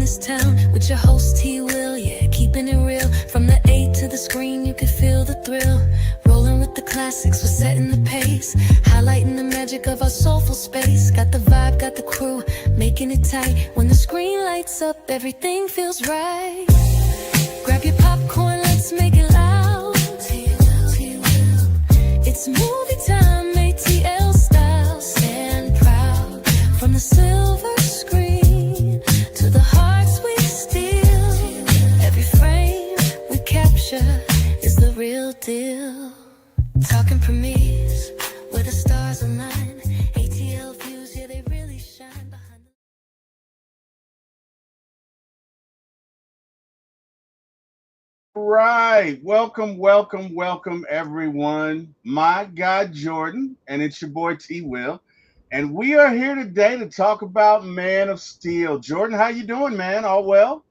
this town with your host T-Wil, yeah, keeping it real. From the A to the screen, you can feel the thrill. Rolling with the classics, we're setting the pace, highlighting the magic of our soulful space. Got the vibe, got the crew, making it tight. When the screen lights up, everything feels right. Grab your popcorn, let's make it loud. It's movie time, ATL style. Stand proud. From the silver screen to the hearts we steal, every frame we capture is the real deal. Talking premieres, where the stars align. ATL views, yeah, they really shine behind the... Right. Welcome, everyone. My God, Jordan, and it's your boy T-Will. And we are here today to talk about Man of Steel. Jordan, how you doing, man? All well?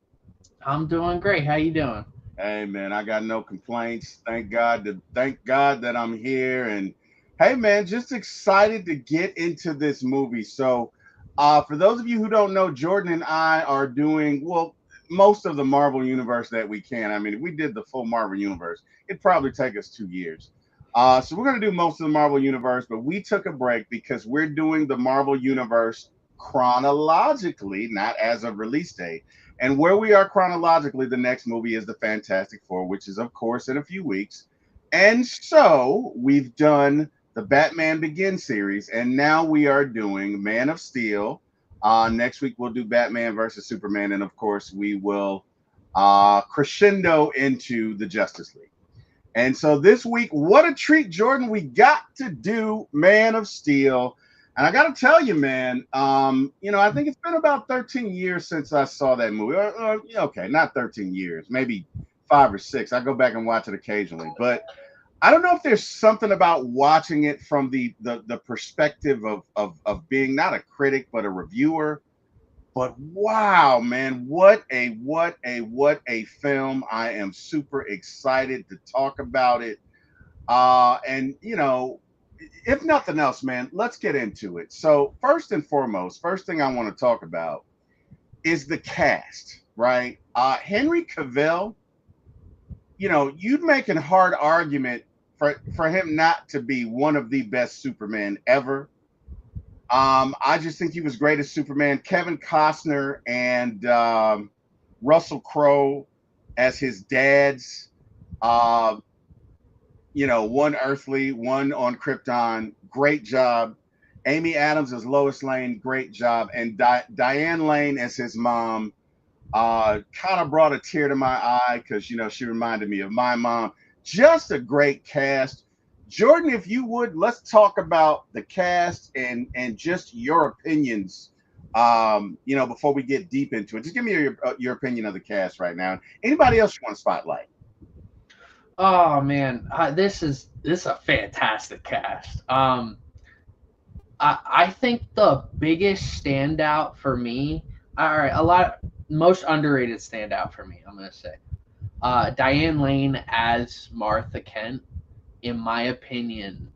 I'm doing great. How you doing? Hey, man, I got no complaints. Thank God that I'm here. And hey, man, just excited to get into this movie. So, for those of you who don't know, Jordan and I are doing, well, most of the Marvel universe that we can. I mean, if we did the full Marvel universe, it'd probably take us 2 years. So we're going to do most of the Marvel universe, but we took a break because we're doing the Marvel universe chronologically, not as of release date. And where we are chronologically, the next movie is the Fantastic Four, which is, of course, in a few weeks. And so we've done the Batman Begins series, and now we are doing Man of Steel. Next week we'll do Batman versus Superman, and of course we will crescendo into the Justice League. And so this week, what a treat, Jordan! We got to do Man of Steel, and I got to tell you, man, I think it's been about 13 years since I saw that movie. Okay, not 13 years, maybe 5 or 6. I go back and watch it occasionally, but I don't know if there's something about watching it from the perspective of being not a critic but a reviewer. But wow, man, what a film. I am super excited to talk about it. And if nothing else, man, let's get into it. So first and foremost, first thing I want to talk about is the cast, right? Henry Cavill, you'd make a hard argument for him not to be one of the best Superman ever. I just think he was great as Superman. Kevin Costner and Russell Crowe as his dads. Uh, one earthly, one on Krypton. Great job. Amy Adams as Lois Lane. Great job. And Diane Lane as his mom. Kind of brought a tear to my eye because she reminded me of my mom. Just a great cast. Jordan, if you would, let's talk about the cast and just your opinions. Before we get deep into it, just give me your opinion of the cast right now. Anybody else you want to spotlight? Oh man, this is a fantastic cast. I think the biggest standout for me, all right, most underrated standout for me, I'm gonna say, Diane Lane as Martha Kent. In my opinion,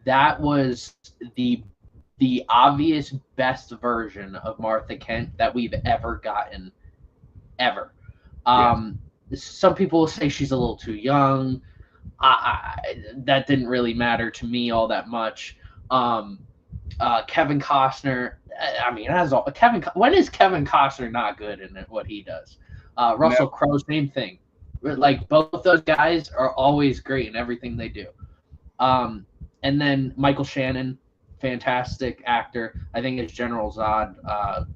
that was the obvious best version of Martha Kent that we've ever gotten, ever. Some people will say she's a little too young. That didn't really matter to me all that much. Kevin Costner. I mean, when is Kevin Costner not good in what he does? Russell Crowe, same thing. Like both those guys are always great in everything they do. And then Michael Shannon, fantastic actor. I think as General Zod,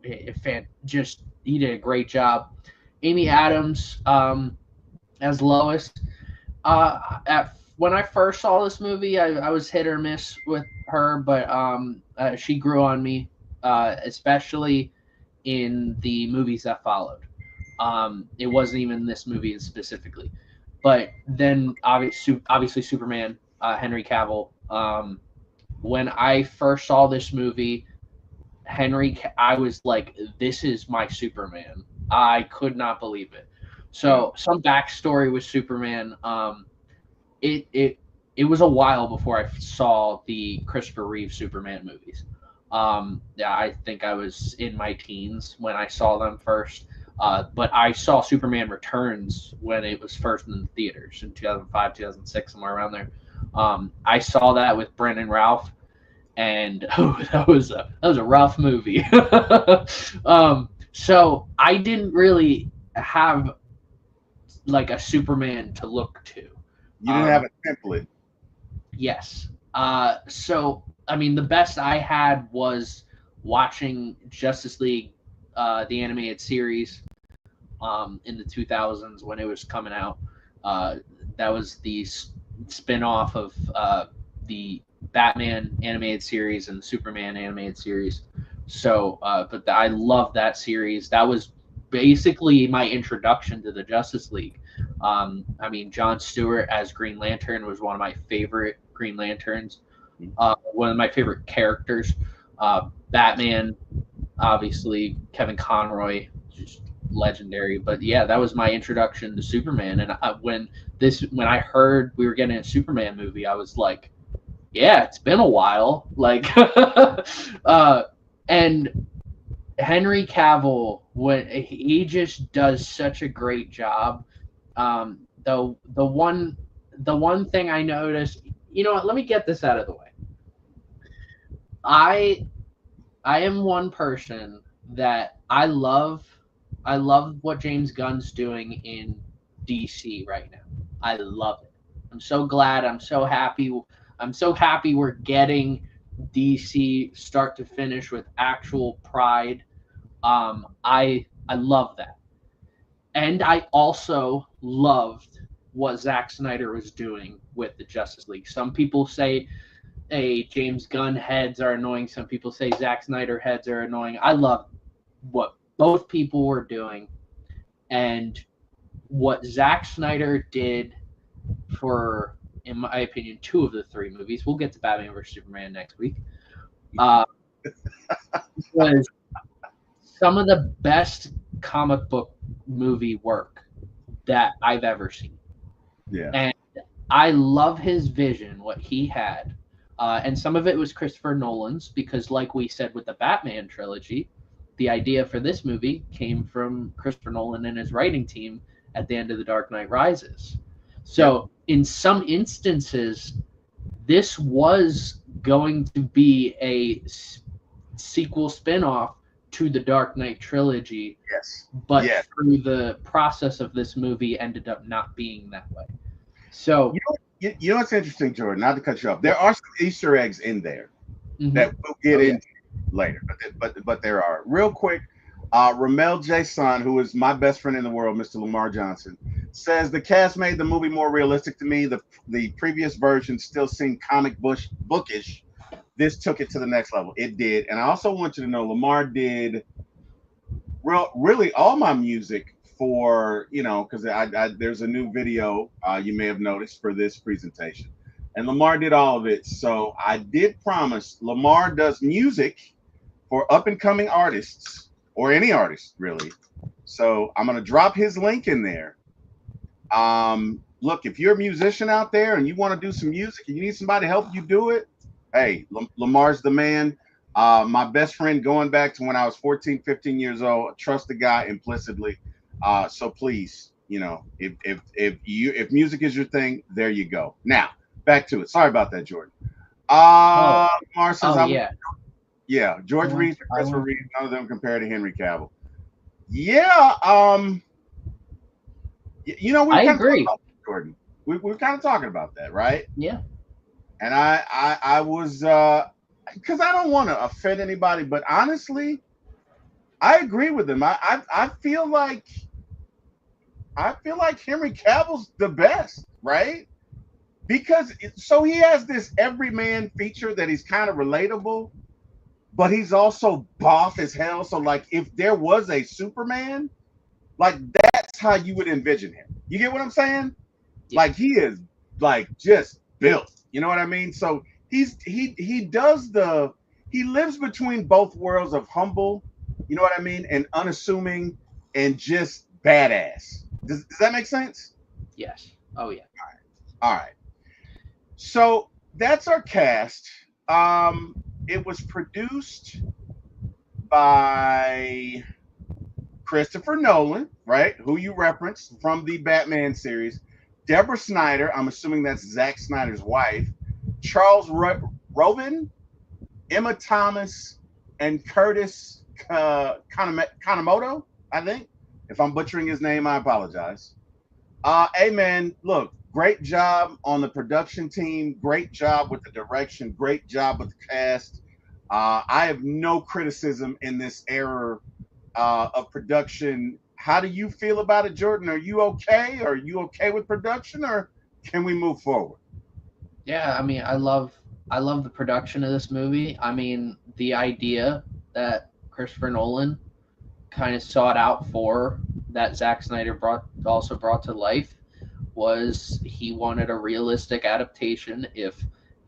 he did a great job. Amy Adams as Lois. When I first saw this movie, I was hit or miss with her, but she grew on me, especially in the movies that followed. It wasn't even this movie specifically, but then obviously Superman, Henry Cavill. When I first saw this movie, I was like, this is my Superman. I could not believe it. So some backstory with Superman. It was a while before I saw the Christopher Reeve Superman movies. Yeah, I think I was in my teens when I saw them first. But I saw Superman Returns when it was first in the theaters in 2005, 2006, somewhere around there. I saw that with Brendan Ralph, and that was a rough movie. So I didn't really have like a Superman to look to. You didn't have a template. Yes. So I mean, the best I had was watching Justice League, the animated series, in the 2000s when it was coming out. That was the spin-off of the Batman animated series and the Superman animated series. So, but I love that series. That was basically my introduction to the Justice League. I mean, John Stewart as Green Lantern was one of my favorite Green Lanterns. One of my favorite characters. Batman, obviously, Kevin Conroy, just legendary. But yeah, that was my introduction to Superman. And when I heard we were getting a Superman movie, I was like, yeah, it's been a while. Like, and Henry Cavill, when he just does such a great job. Though the one thing I noticed, you know what? Let me get this out of the way. I I am one person that I love what James Gunn's doing in DC right now. I love it. I'm so glad. I'm so happy. I'm so happy we're getting DC start to finish with actual pride. I love that. And I also loved what Zack Snyder was doing with the Justice League. Some people say, hey, James Gunn heads are annoying. Some people say Zack Snyder heads are annoying. I love what both people were doing, and what Zack Snyder did for, in my opinion, two of the three movies. We'll get to Batman vs Superman next week. Uh, was some of the best comic book movie work that I've ever seen. Yeah. And I love his vision, what he had. And some of it was Christopher Nolan's, because, like we said with the Batman trilogy, the idea for this movie came from Christopher Nolan and his writing team at the end of The Dark Knight Rises. So, in some instances, this was going to be a sequel spin-off to the Dark Knight trilogy, Yes. but Yes. through the process of this movie ended up not being that way. So, You know what's interesting, Jordan? Not to cut you off. There are some Easter eggs in there mhm. that we'll get Oh, yeah. into later, but there are. Real quick, Ramel J. Son, who is my best friend in the world, Mr. Lamar Johnson, says the cast made the movie more realistic to me. The previous version still seemed bookish. This took it to the next level. It did, and I also want you to know Lamar did really all my music for, because there's a new video you may have noticed for this presentation, and Lamar did all of it. So I did promise Lamar does music for up and coming artists, or any artist really. So I'm gonna drop his link in there. Look, if you're a musician out there and you want to do some music and you need somebody to help you do it, hey, Lamar's the man. My best friend going back to when I was 14, 15 years old. Trust the guy implicitly. So please, if music is your thing, there you go. Now back to it. Sorry about that, Jordan. Lamar says, yeah, George Reeves and Christopher Reeves, none of them compared to Henry Cavill. Yeah, I agree. Jordan. We're kind of talking about that, right? Yeah. And I was, because I don't want to offend anybody, but honestly, I agree with him. I feel like Henry Cavill's the best, right? Because so he has this everyman feature that he's kind of relatable, but he's also boss as hell. So like, if there was a Superman, like that's how you would envision him. You get what I'm saying? Yeah. Like he is like just built. You know what I mean? So he lives between both worlds of humble, you know what I mean, and unassuming and just badass. Does that make sense? Yes. Oh yeah. All right. So that's our cast. it was produced by Christopher Nolan, right? Who you referenced from the Batman series. Deborah Snyder, I'm assuming that's Zack Snyder's wife. Charles Robin, Emma Thomas, and Curtis Kanemoto, I think. If I'm butchering his name, I apologize. Hey man, look, great job on the production team, great job with the direction, great job with the cast. I have no criticism in this era of production. How do you feel about it, Jordan? Are you okay? Are you okay with production, or can we move forward? Yeah, I mean, I love the production of this movie. I mean, the idea that Christopher Nolan kind of sought out for that Zack Snyder brought to life was he wanted a realistic adaptation. If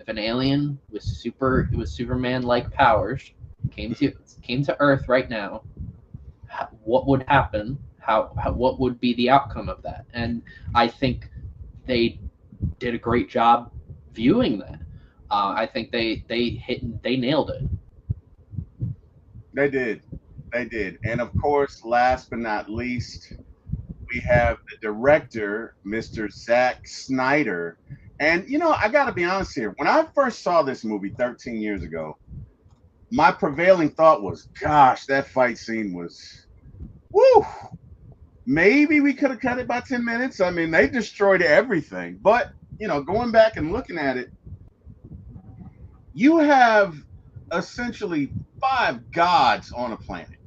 an alien with Superman like powers came to Earth right now, what would happen? What would be the outcome of that? And I think they did a great job viewing that. I think they nailed it. They did. They did. And of course, last but not least, we have the director, Mr. Zack Snyder. And I got to be honest here. When I first saw this movie 13 years ago, my prevailing thought was, gosh, that fight scene was, woo. Maybe we could have cut it by 10 minutes. I mean, they destroyed everything. But, going back and looking at it, you have essentially 5 gods on a planet.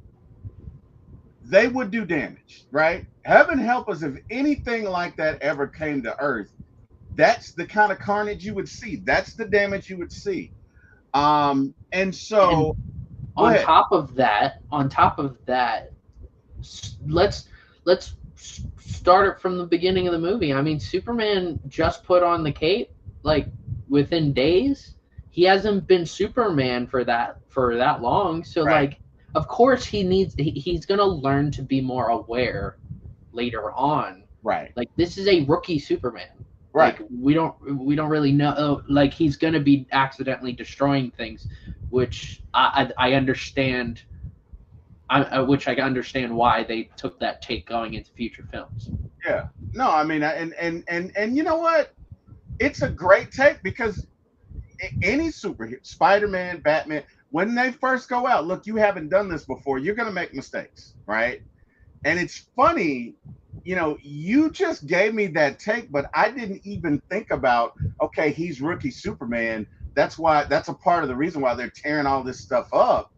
They would do damage, right? Heaven help us if anything like that ever came to Earth. That's the kind of carnage you would see. That's the damage you would see. And so on top of that, let's start it from the beginning of the movie. I mean, Superman just put on the cape like within days. He hasn't been Superman for that long. So right. Like, of course he's gonna learn to be more aware later on. Right. Like, this is a rookie Superman. Right. Like, we don't really know. Like, he's gonna be accidentally destroying things, which I understand. Which I understand why they took that take going into future films. Yeah. No, I mean, and you know what? It's a great take because any superhero, Spider-Man, Batman, when they first go out, look, you haven't done this before. You're going to make mistakes, right? And it's funny, you just gave me that take, but I didn't even think about, okay, he's rookie Superman. That's a part of the reason why they're tearing all this stuff up.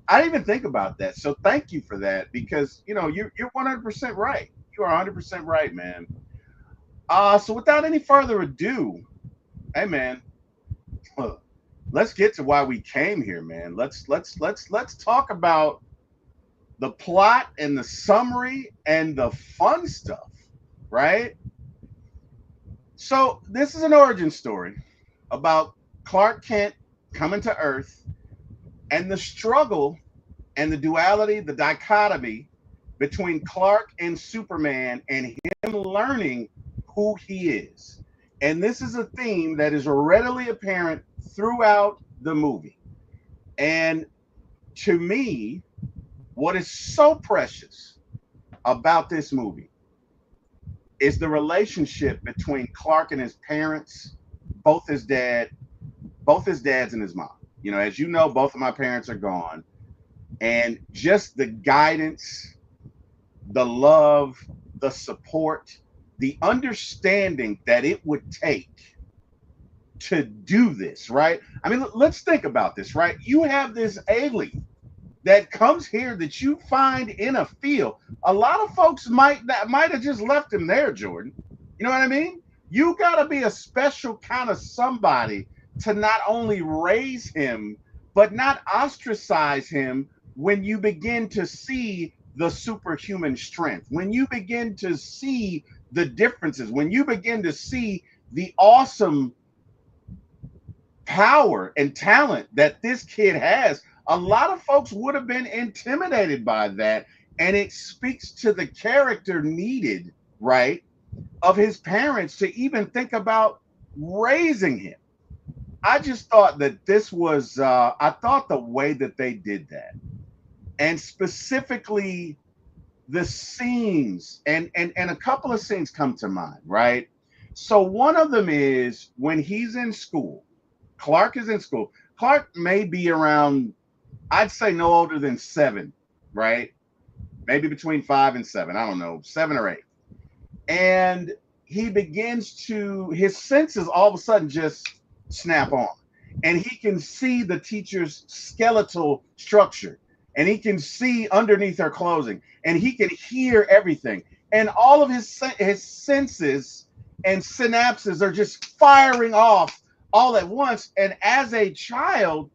I didn't even think about that. So thank you for that because, you're 100% right. You are 100% right, man. So without any further ado, hey, man, let's get to why we came here, man. Let's talk about the plot and the summary and the fun stuff, right? So this is an origin story about Clark Kent coming to Earth and the struggle and the duality, the dichotomy between Clark and Superman and him learning who he is. And this is a theme that is readily apparent throughout the movie. And to me, what is so precious about this movie is the relationship between Clark and his parents, both his dads and his mom. As you know, both of my parents are gone. And just the guidance, the love, the support, the understanding that it would take to do this, right? I mean, let's think about this, right? You have this alien that comes here that you find in a field. A lot of folks might have just left him there, Jordan. You know what I mean? You got to be a special kind of somebody to not only raise him, but not ostracize him when you begin to see the superhuman strength, when you begin to see the differences, when you begin to see the awesome power and talent that this kid has. A lot of folks would have been intimidated by that. And it speaks to the character needed, right, of his parents to even think about raising him. I just thought that this was I thought the way that they did that, and specifically the scenes, and a couple of scenes come to mind, right? So one of them is when he's in school. Clark is in school. Clark may be around, I'd say no older than 7, right? Maybe between 5 and 7. I don't know, 7 or 8. And he begins to, his senses all of a sudden just snap on. And he can see the teacher's skeletal structure. And he can see underneath her clothing. And he can hear everything. And all of his senses and synapses are just firing off all at once. And as a child,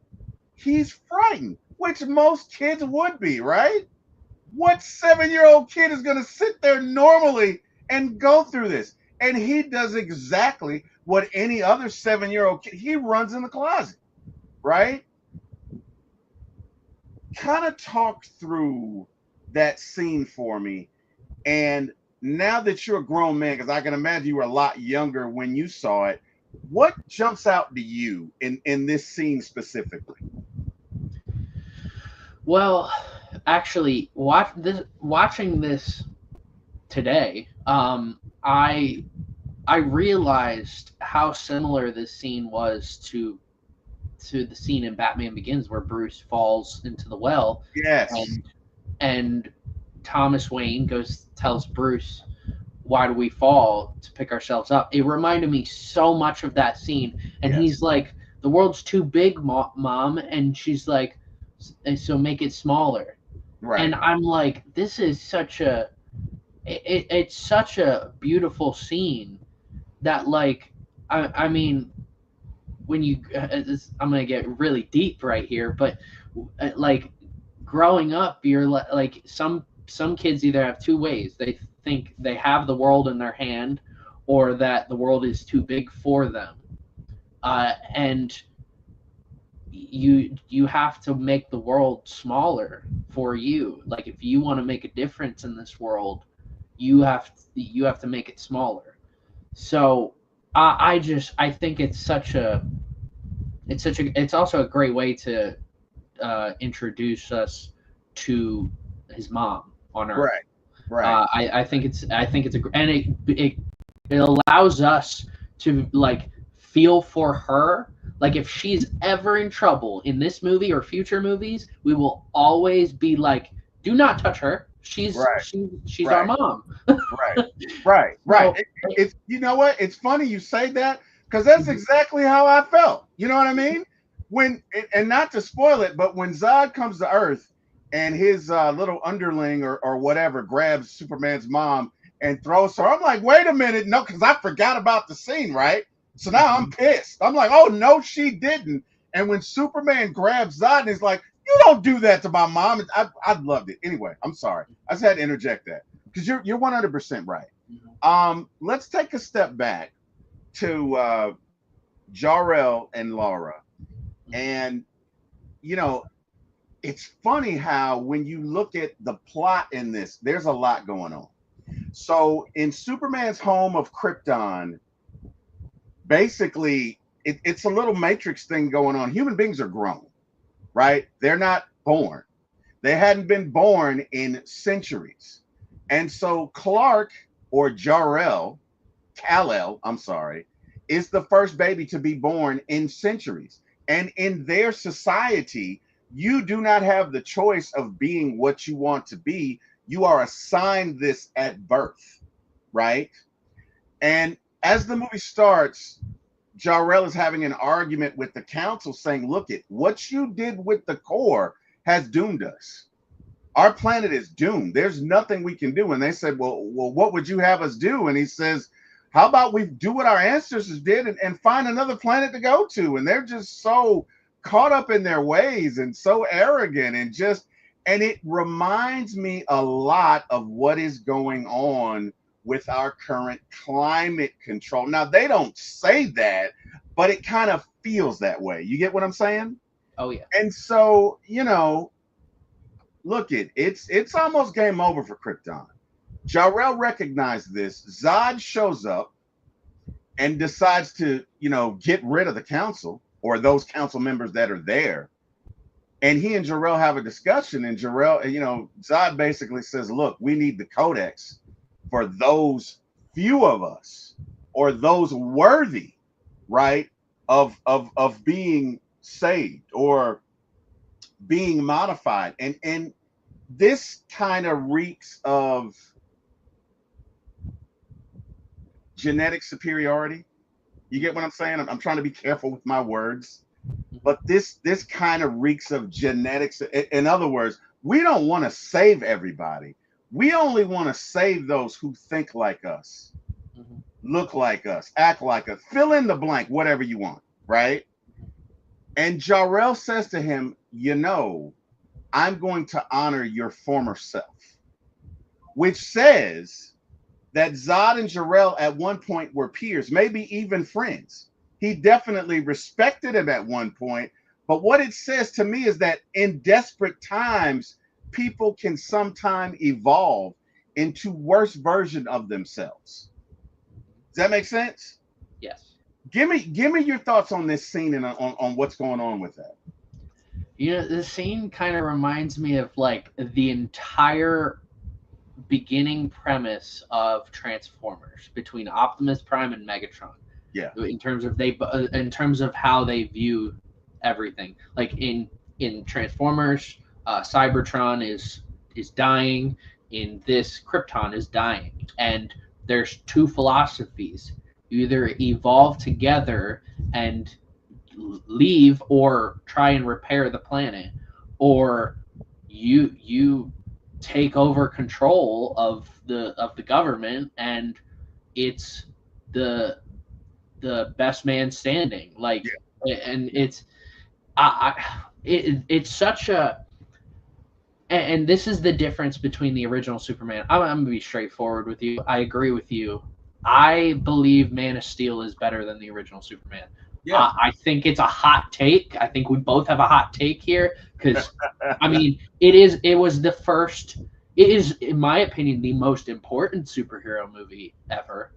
he's frightened, which most kids would be, right? What 7-year-old kid is going to sit there normally and go through this? And he does exactly what any other 7-year-old kid, he runs in the closet, right? Kind of talk through that scene for me. And now that you're a grown man, because I can imagine you were a lot younger when you saw it, what jumps out to you in this scene specifically? Well, actually, watching this today, I realized how similar this scene was to the scene in Batman Begins where Bruce falls into the well. Yes. And Thomas Wayne tells Bruce, why do we fall? To pick ourselves up. It reminded me so much of that scene. And Yes. He's like, the world's too big, Mom. And she's like, so make it smaller. Right. And I'm like, this is such a, it's such a beautiful scene that, like, I mean, when you, I'm going to get really deep right here, but like growing up, you're like, some kids either have two ways. They think they have the world in their hand, or that the world is too big for them. And you have to make the world smaller for you. Like, if you want to make a difference in this world, you have to make it smaller. So I think it's also a great way to introduce us to his mom on Earth. Right. I think it's and it allows us to, like, feel for her. Like, if she's ever in trouble in this movie or future movies, we will always be like, do not touch her. She's our mom. Right. So, It's, you know what? It's funny you say that, because that's exactly how I felt. You know what I mean? When, and not to spoil it, but when Zod comes to Earth and his little underling or whatever grabs Superman's mom and throws her, I'm like, wait a minute, no, because I forgot about the scene, right? So now I'm pissed. I'm like, oh no, she didn't. And when Superman grabs Zod and is like, you don't do that to my mom, I loved it. Anyway, I'm sorry. I just had to interject that, because you're 100% right. Let's take a step back to Jor-El and Laura. And, you know, it's funny how when you look at the plot in this, there's a lot going on. So in Superman's home of Krypton, basically, it's a little Matrix thing going on. Human beings are grown, right? They're not born. They hadn't been born in centuries. And so Clark, or Kal-El, I'm sorry, is the first baby to be born in centuries. And in their society, you do not have the choice of being what you want to be. You are assigned this at birth, right? And as the movie starts, Jor-El is having an argument with the council saying, look, what you did with the core has doomed us. Our planet is doomed. There's nothing we can do. And they said, well, what would you have us do? And he says, how about we do what our ancestors did and find another planet to go to? And they're just so caught up in their ways and so arrogant, and it reminds me a lot of what is going on with our current climate control. Now, they don't say that, but it kind of feels that way. You get what I'm saying? Oh yeah. And so, you know, look, it's almost game over for Krypton. Jor-El recognized this. Zod shows up and decides to, you know, get rid of the council, or those council members that are there. And he and Jarrell have a discussion, and Jarrell, Zod basically says, look, we need the codex for those few of us, or those worthy, right, of being saved or being modified. And this kind of reeks of genetic superiority. You get what I'm saying? I'm trying to be careful with my words, but this kind of reeks of genetics. In other words, we don't want to save everybody. We only want to save those who think like us, look like us, act like us, fill in the blank, whatever you want, right? And Jarrell says to him, I'm going to honor your former self, which says that Zod and Jarrell at one point were peers, maybe even friends. He definitely respected him at one point. But what it says to me is that in desperate times, people can sometimes evolve into worse version of themselves. Does that make sense? Yes. Give me your thoughts on this scene and on what's going on with that. The scene kind of reminds me of like the entire beginning premise of Transformers between Optimus Prime and Megatron. Yeah. In terms of how they view everything. Like in Transformers, Cybertron is dying. In this, Krypton is dying, and there's two philosophies: you either evolve together and leave, or try and repair the planet, or you take over control of the government, and it's the best man standing. Like, yeah. And it's it's such a, and this is the difference between the original Superman. I'm gonna be straightforward with you. I agree with you. I believe Man of Steel is better than the original Superman. Yeah. I think it's a hot take. I think we both have a hot take here because, I mean, it is, in my opinion, the most important superhero movie ever.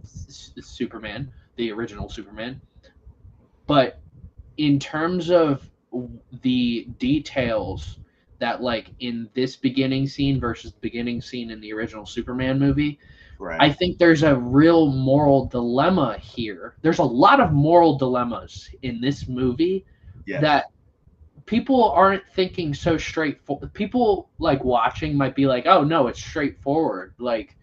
Superman, the original Superman. But in terms of the details that, like, in this beginning scene versus the beginning scene in the original Superman movie, right. I think there's a real moral dilemma here. There's a lot of moral dilemmas in this movie that people aren't thinking so straightforward. People like watching might be like, "Oh no, it's straightforward," like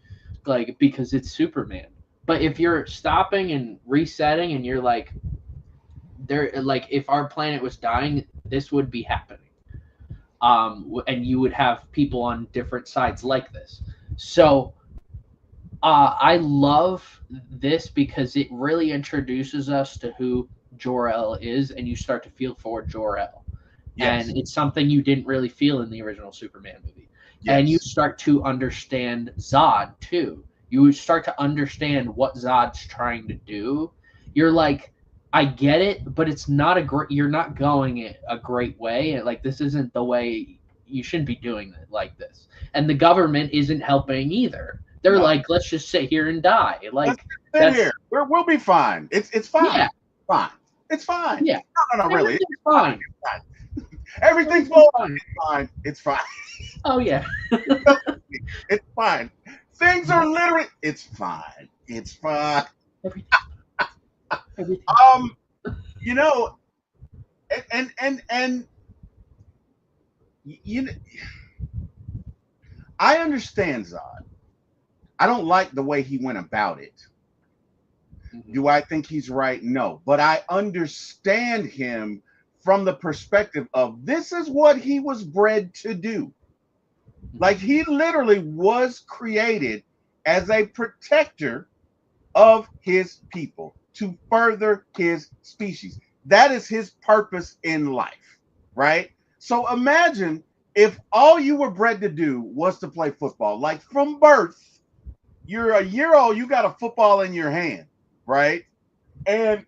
because it's Superman. But if you're stopping and resetting, and you're like, if our planet was dying, this would be happening, and you would have people on different sides like this. So. I love this because it really introduces us to who Jor-El is, and you start to feel for Jor-El. Yes. And it's something you didn't really feel in the original Superman movie. Yes. And you start to understand Zod, too. You start to understand what Zod's trying to do. You're like, I get it, but it's not you're not going it a great way. Like, this isn't the way, you shouldn't be doing it like this. And the government isn't helping either. They're like, let's just sit here and die. Like, let's sit here. We'll be fine. It's fine. Yeah. Fine. It's fine. Yeah. No, really. It's fine. Everything's fine. It's fine. It's fine. Oh yeah. It's fine. Things are literally. It's fine. It's fine. Everything. I understand Zod. I don't like the way he went about it. Mm-hmm. Do I think he's right? No. But I understand him from the perspective of this is what he was bred to do. Like, he literally was created as a protector of his people to further his species. That is his purpose in life, right? So imagine if all you were bred to do was to play football, like from birth. You're a year old, you got a football in your hand, right? And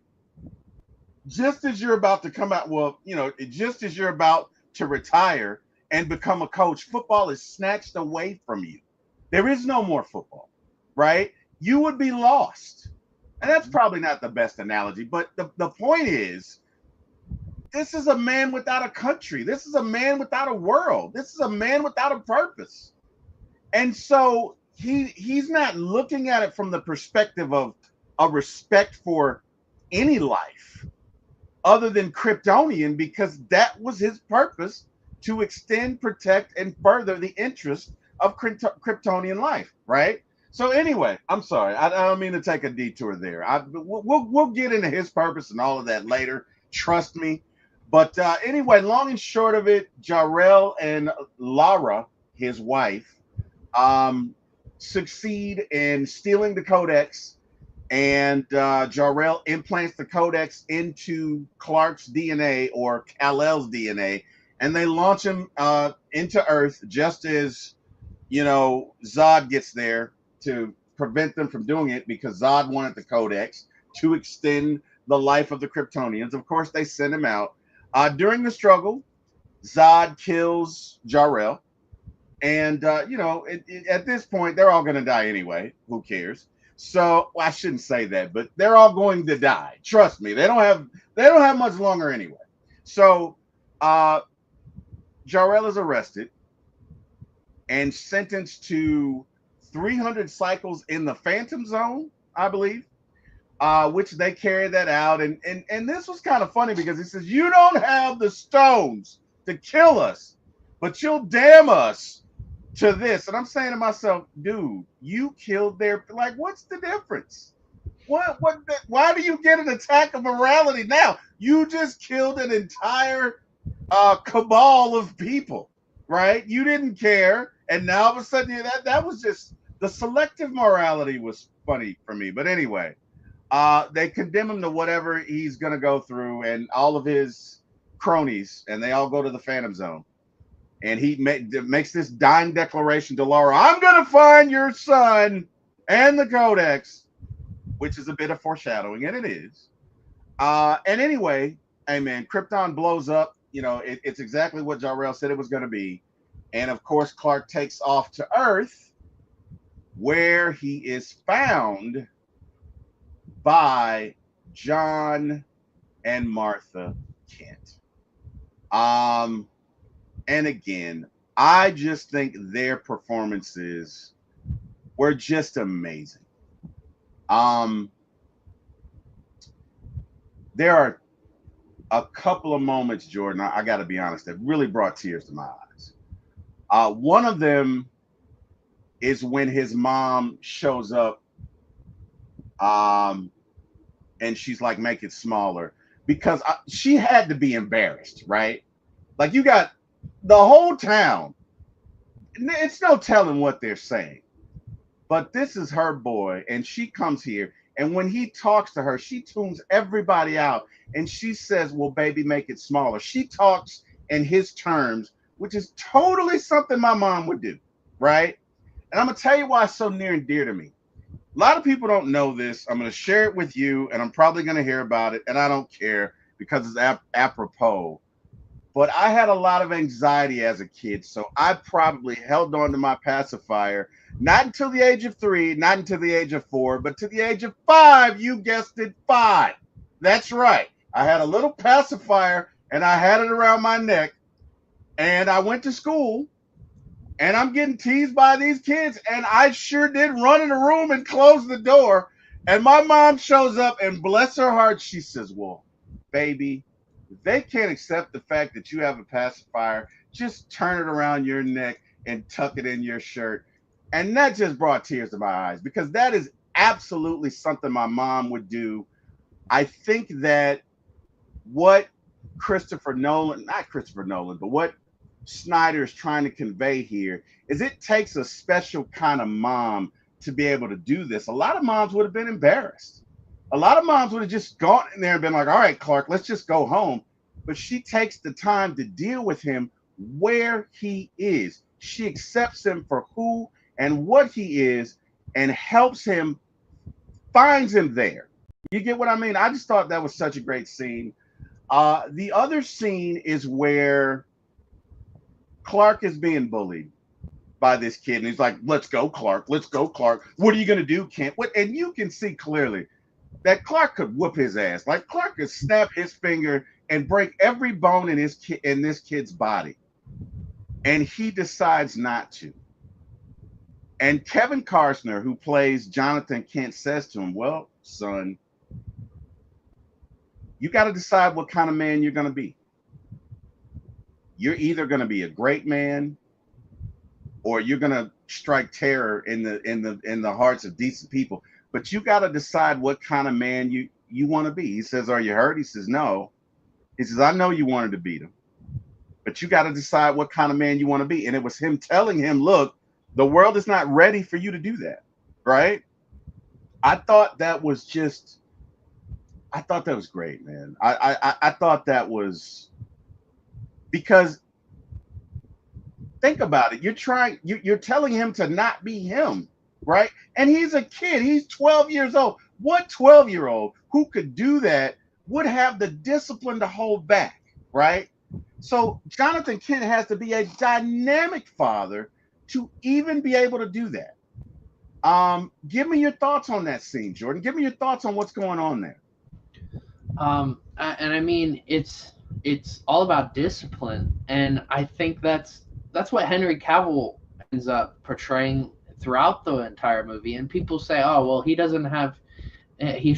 just as you're about to come out, just as you're about to retire and become a coach, football is snatched away from you. There is no more football, right? You would be lost. And that's probably not the best analogy, but the point is, this is a man without a country. This is a man without a world. This is a man without a purpose. And so he's not looking at it from the perspective of a respect for any life other than Kryptonian, because that was his purpose, to extend, protect, and further the interest of Kryptonian life, right? So anyway, I'm sorry, I don't mean to take a detour there. We'll get into his purpose and all of that later. Trust me. But anyway, long and short of it, Jor-El and Lara, his wife, succeed in stealing the codex, and Jor-El implants the codex into Clark's DNA, or Kal-El's DNA, and they launch him into Earth just as, Zod gets there to prevent them from doing it, because Zod wanted the codex to extend the life of the Kryptonians. Of course, they send him out. During the struggle, Zod kills Jor-El. And, at this point, they're all going to die anyway. Who cares? So, well, I shouldn't say that, but they're all going to die. Trust me. They don't have much longer anyway. So, Jor-El is arrested and sentenced to 300 cycles in the Phantom Zone, I believe, which they carry that out. And this was kind of funny, because he says, you don't have the stones to kill us, but you'll damn us to this. And I'm saying to myself, dude, you killed like, what's the difference? Why do you get an attack of morality now? You just killed an entire cabal of people, right? You didn't care. And now all of a sudden, that was just, the selective morality was funny for me. But anyway, they condemn him to whatever he's going to go through, and all of his cronies, and they all go to the Phantom Zone. And he makes this dying declaration to Lara, I'm going to find your son and the codex, which is a bit of foreshadowing, and it is. And anyway, hey man, Krypton blows up. It's exactly what Jor-El said it was going to be. And of course, Clark takes off to Earth, where he is found by John and Martha Kent. And again, I just think their performances were just amazing. There are a couple of moments, Jordan, I got to be honest, that really brought tears to my eyes. One of them is when his mom shows up, and she's like, make it smaller, because she had to be embarrassed, right? Like, you got the whole town. It's no telling what they're saying. But this is her boy, and she comes here, and when he talks to her, she tunes everybody out, and she says, well, baby, make it smaller. She talks in his terms, which is totally something my mom would do, right? And I'm going to tell you why it's so near and dear to me. A lot of people don't know this. I'm going to share it with you, and I'm probably going to hear about it, and I don't care, because it's apropos. But I had a lot of anxiety as a kid, so I probably held on to my pacifier, not until the age of 3, not until the age of 4, but to the age of 5. You guessed it, 5. That's right. I had a little pacifier, and I had it around my neck, and I went to school, and I'm getting teased by these kids, and I sure did run in the room and close the door, and my mom shows up, and bless her heart, she says, well, baby, if they can't accept the fact that you have a pacifier, just turn it around your neck and tuck it in your shirt. And that just brought tears to my eyes, because that is absolutely something my mom would do. I think that what not Christopher Nolan, but what Snyder is trying to convey here is it takes a special kind of mom to be able to do this. A lot of moms would have been embarrassed. A lot of moms would have just gone in there and been like, all right, Clark, let's just go home. But she takes the time to deal with him where he is. She accepts him for who and what he is, and helps him, finds him there. You get what I mean? I just thought that was such a great scene. The other scene is where Clark is being bullied by this kid, and he's like, let's go, Clark. Let's go, Clark. What are you going to do, Kent? And you can see clearly, that Clark could whoop his ass. Like Clark could snap his finger and break every bone in this kid's body, and he decides not to. And Kevin Costner, who plays Jonathan Kent, says to him, "Well, son, you got to decide what kind of man you're going to be. You're either going to be a great man, or you're going to strike terror in the hearts of decent people. But you got to decide what kind of man you want to be." He says, "Are you hurt?" He says, "No." He says, "I know you wanted to beat him, but you got to decide what kind of man you want to be." And it was him telling him, "Look, the world is not ready for you to do that." Right? I thought that was great, man. I thought that was, because think about it. You're telling him to not be him, right? And he's a kid. He's 12 years old. What 12-year-old who could do that would have the discipline to hold back, right? So Jonathan Kent has to be a dynamic father to even be able to do that. Give me your thoughts on that scene, Jordan. Give me your thoughts on what's going on there. And I mean, it's all about discipline, and I think that's what Henry Cavill ends up portraying throughout the entire movie. And people say, "Oh, well, he's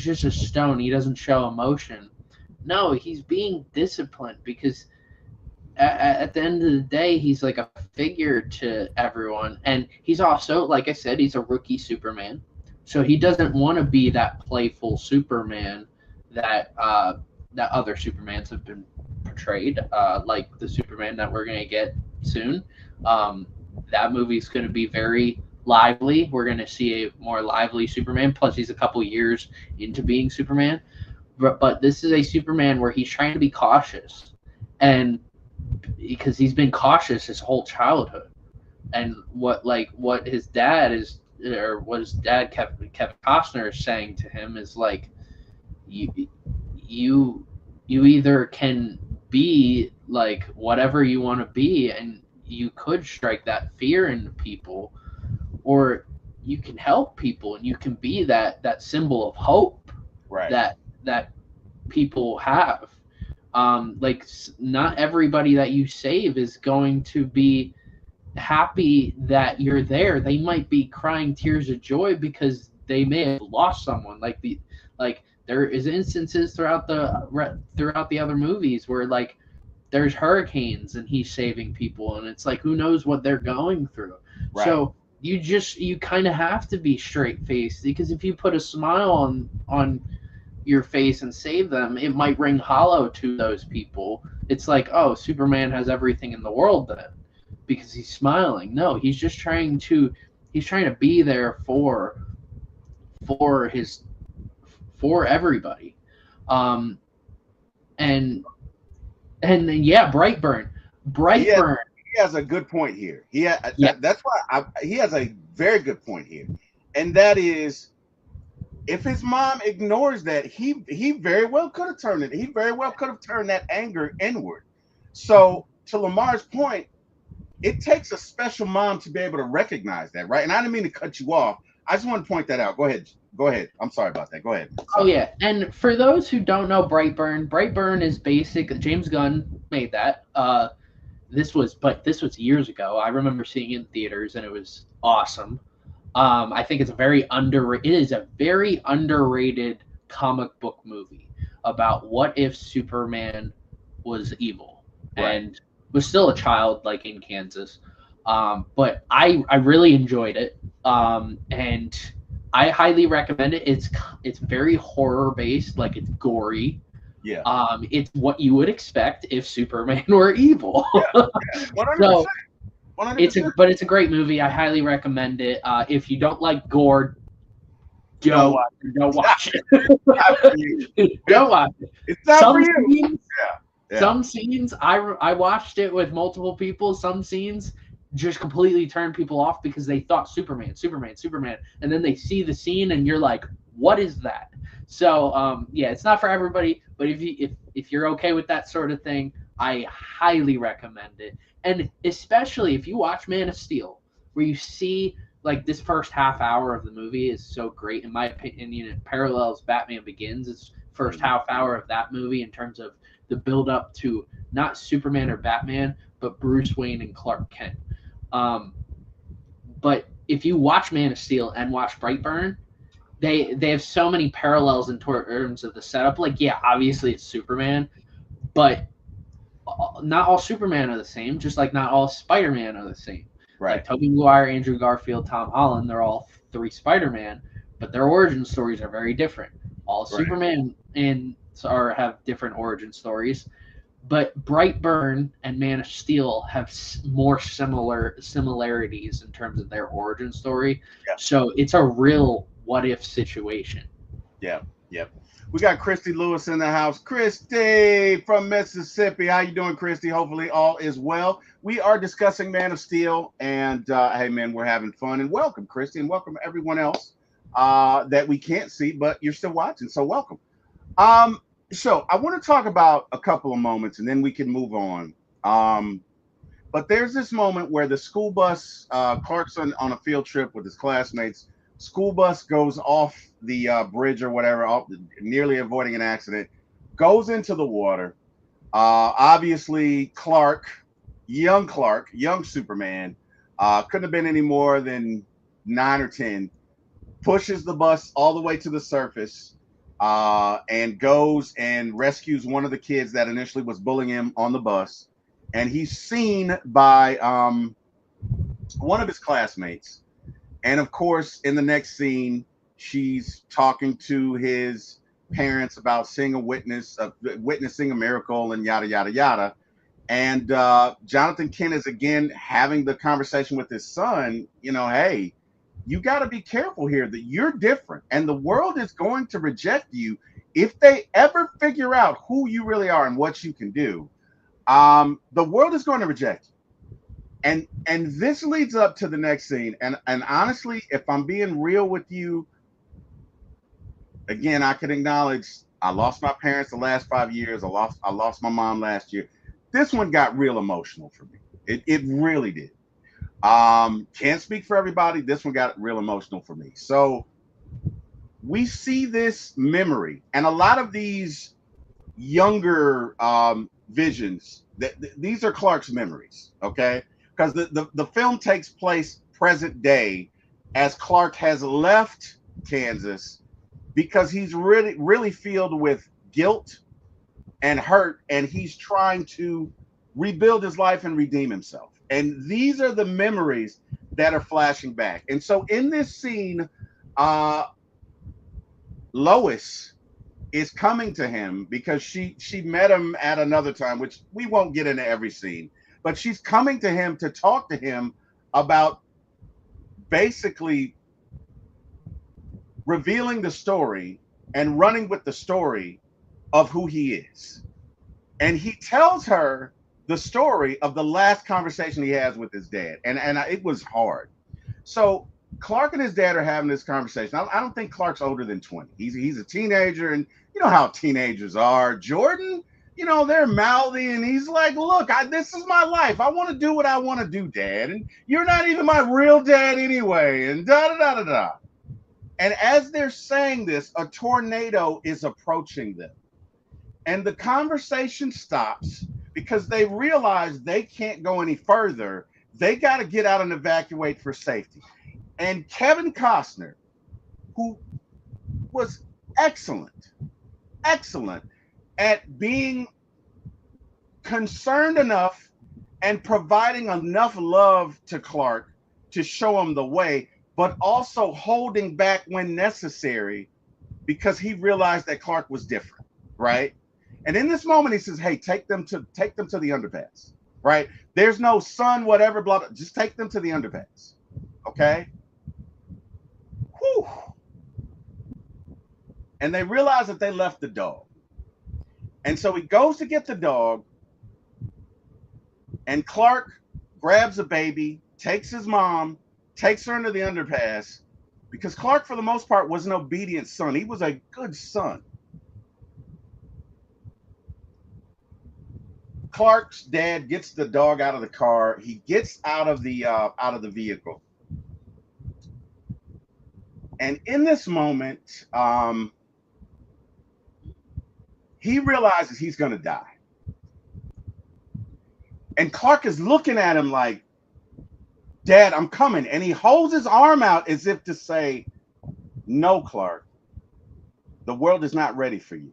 just a stone. He doesn't show emotion." No, he's being disciplined because at the end of the day, he's like a figure to everyone, and he's also, like I said, he's a rookie Superman, so he doesn't want to be that playful Superman that other Supermans have been portrayed, like the Superman that we're gonna get soon. That movie's gonna be very lively. We're gonna see a more lively Superman. Plus, he's a couple years into being Superman, but this is a Superman where he's trying to be cautious, and because he's been cautious his whole childhood, and what his dad is, or what his dad Kevin Costner is saying to him is like, you either can be like whatever you want to be, and you could strike that fear into people, or you can help people and you can be that symbol of hope, right, that people have. Like, not everybody that you save is going to be happy that you're there. They might be crying tears of joy because they may have lost someone. Like there is instances throughout the other movies where like there's hurricanes and he's saving people, and it's like, who knows what they're going through. Right. So you kind of have to be straight faced, because if you put a smile on your face and save them, it might ring hollow to those people. It's like, oh, Superman has everything in the world then because he's smiling. No, he's just trying to be there for everybody. And then, yeah, Brightburn. He has a good point here. That's why he has a very good point here, and that is, if his mom ignores that, he very well could have turned it. He very well could have turned that anger inward. So to Lamar's point, it takes a special mom to be able to recognize that, right? And I didn't mean to cut you off. I just want to point that out. Go ahead. I'm sorry about that. Go ahead. Oh yeah, and for those who don't know Brightburn is basic. James Gunn made that. This was years ago. I remember seeing it in theaters, and it was awesome. I think it is a very underrated comic book movie about what if Superman was evil, right, and was still a child, like in Kansas. But I really enjoyed it, and I highly recommend it. It's very horror based, like it's gory. Yeah. It's what you would expect if Superman were evil. Yeah. 100%. So, 100%. It's a great movie. I highly recommend it. If you don't like gore, don't watch it. Don't watch it. It's not for you. Some scenes, I watched it with multiple people. Some scenes just completely turn people off because they thought Superman, and then they see the scene and you're like, what is that? So it's not for everybody, but if you're okay with that sort of thing, I highly recommend it. And especially if you watch Man of Steel, where you see like this first half hour of the movie is so great in my opinion. It parallels Batman Begins. It's first half hour of that movie in terms of the build up to not Superman or Batman, but Bruce Wayne and Clark Kent. Um, but if you watch Man of Steel and watch Brightburn, they have so many parallels in terms of the setup. Like, yeah, obviously it's Superman, but not all Superman are the same. Just like not all Spider-Man are the same. Right. Like Tobey Maguire, Andrew Garfield, Tom Holland, they're all three Spider-Man, but their origin stories are very different. All Right. Superman and are have different origin stories, but Brightburn and Man of Steel have more similarities in terms of their origin story. Yeah. So it's a real what if situation. Yeah. Yep. We got Christy Lewis in the house. Christy from Mississippi. How you doing, Christy? Hopefully all is well. We are discussing Man of Steel, and hey, man, we're having fun. And welcome, Christy, and welcome everyone else that we can't see, but you're still watching. So welcome. So I want to talk about a couple of moments, and then we can move on. But there's this moment where the school bus, Clark's on a field trip with his classmates. School bus goes off the bridge or whatever, nearly avoiding an accident, goes into the water. Obviously, young Superman, couldn't have been any more than 9 or 10, pushes the bus all the way to the surface and goes and rescues one of the kids that initially was bullying him on the bus. And he's seen by one of his classmates. And of course, in the next scene, she's talking to his parents about seeing witnessing a miracle and yada, yada, yada. And Jonathan Kent is again having the conversation with his son, hey, you got to be careful here that you're different and the world is going to reject you if they ever figure out who you really are and what you can do. The world is going to reject you. And this leads up to the next scene. And honestly, if I'm being real with you, again, I can acknowledge I lost my parents the last 5 years. I lost my mom last year. This one got real emotional for me. It really did. Can't speak for everybody. This one got real emotional for me. So we see this memory, and a lot of these younger visions. These are Clark's memories, okay? Because the film takes place present day as Clark has left Kansas because he's really filled with guilt and hurt, and he's trying to rebuild his life and redeem himself. And these are the memories that are flashing back. And so in this scene, Lois is coming to him because she met him at another time, which we won't get into every scene, but she's coming to him to talk to him about basically revealing the story and running with the story of who he is. And he tells her the story of the last conversation he has with his dad. And it was hard. So Clark and his dad are having this conversation. I don't think Clark's older than 20. He's a teenager, and you know how teenagers are. Jordan, they're mouthy, and he's like, look, this is my life. I want to do what I want to do, Dad. And you're not even my real dad anyway, and da-da-da-da-da. And as they're saying this, a tornado is approaching them. And the conversation stops because they realize they can't go any further. They got to get out and evacuate for safety. And Kevin Costner, who was excellent at being concerned enough and providing enough love to Clark to show him the way, but also holding back when necessary because he realized that Clark was different, right? And in this moment, he says, hey, take them to the underpass, right? There's no sun, whatever, blah, blah, just take them to the underpass, okay? Whew. And they realize that they left the dog. And so he goes to get the dog, and Clark grabs a baby, takes his mom, takes her into the underpass, because Clark, for the most part, was an obedient son. He was a good son. Clark's dad gets the dog out of the car. He gets out of the vehicle. And in this moment, he realizes he's going to die. And Clark is looking at him like, Dad, I'm coming. And he holds his arm out as if to say, no, Clark, the world is not ready for you.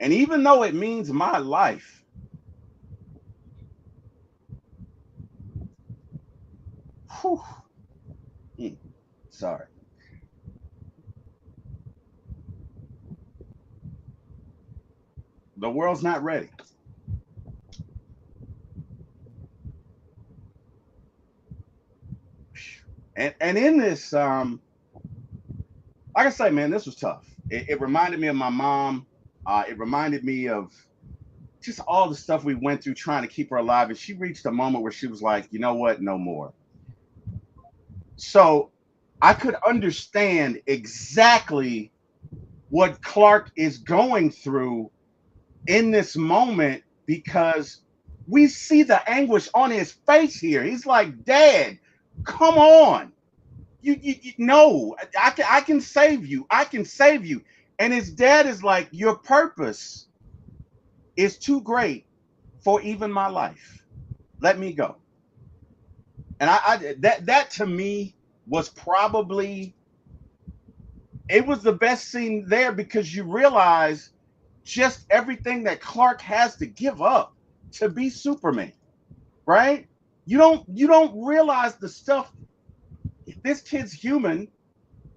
And even though it means my life, whew, sorry. The world's not ready. And in this, like I say, man, this was tough. It reminded me of my mom. It reminded me of just all the stuff we went through trying to keep her alive. And she reached a moment where she was like, you know what? No more. So I could understand exactly what Clark is going through in this moment, because we see the anguish on his face here. He's like, Dad, come on. You no, I can save you. I can save you. And his dad is like, your purpose is too great for even my life. Let me go. And that to me was probably, it was the best scene there, because you realize just everything that Clark has to give up to be Superman, right? You don't realize the stuff. This kid's human,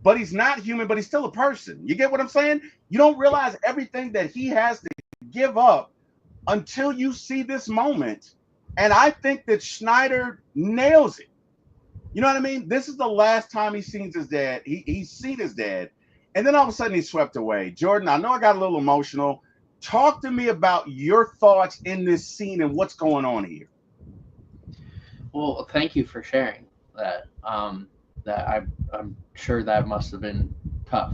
but he's not human, but he's still a person. You get what I'm saying? You don't realize everything that he has to give up until you see this moment. And I think that Schneider nails it. You know what I mean? This is the last time he's seen his dad. He's seen his dad. And then all of a sudden he's swept away. Jordan, I know I got a little emotional. Talk to me about your thoughts in this scene and what's going on here. Well, thank you for sharing that. I'm sure that must have been tough.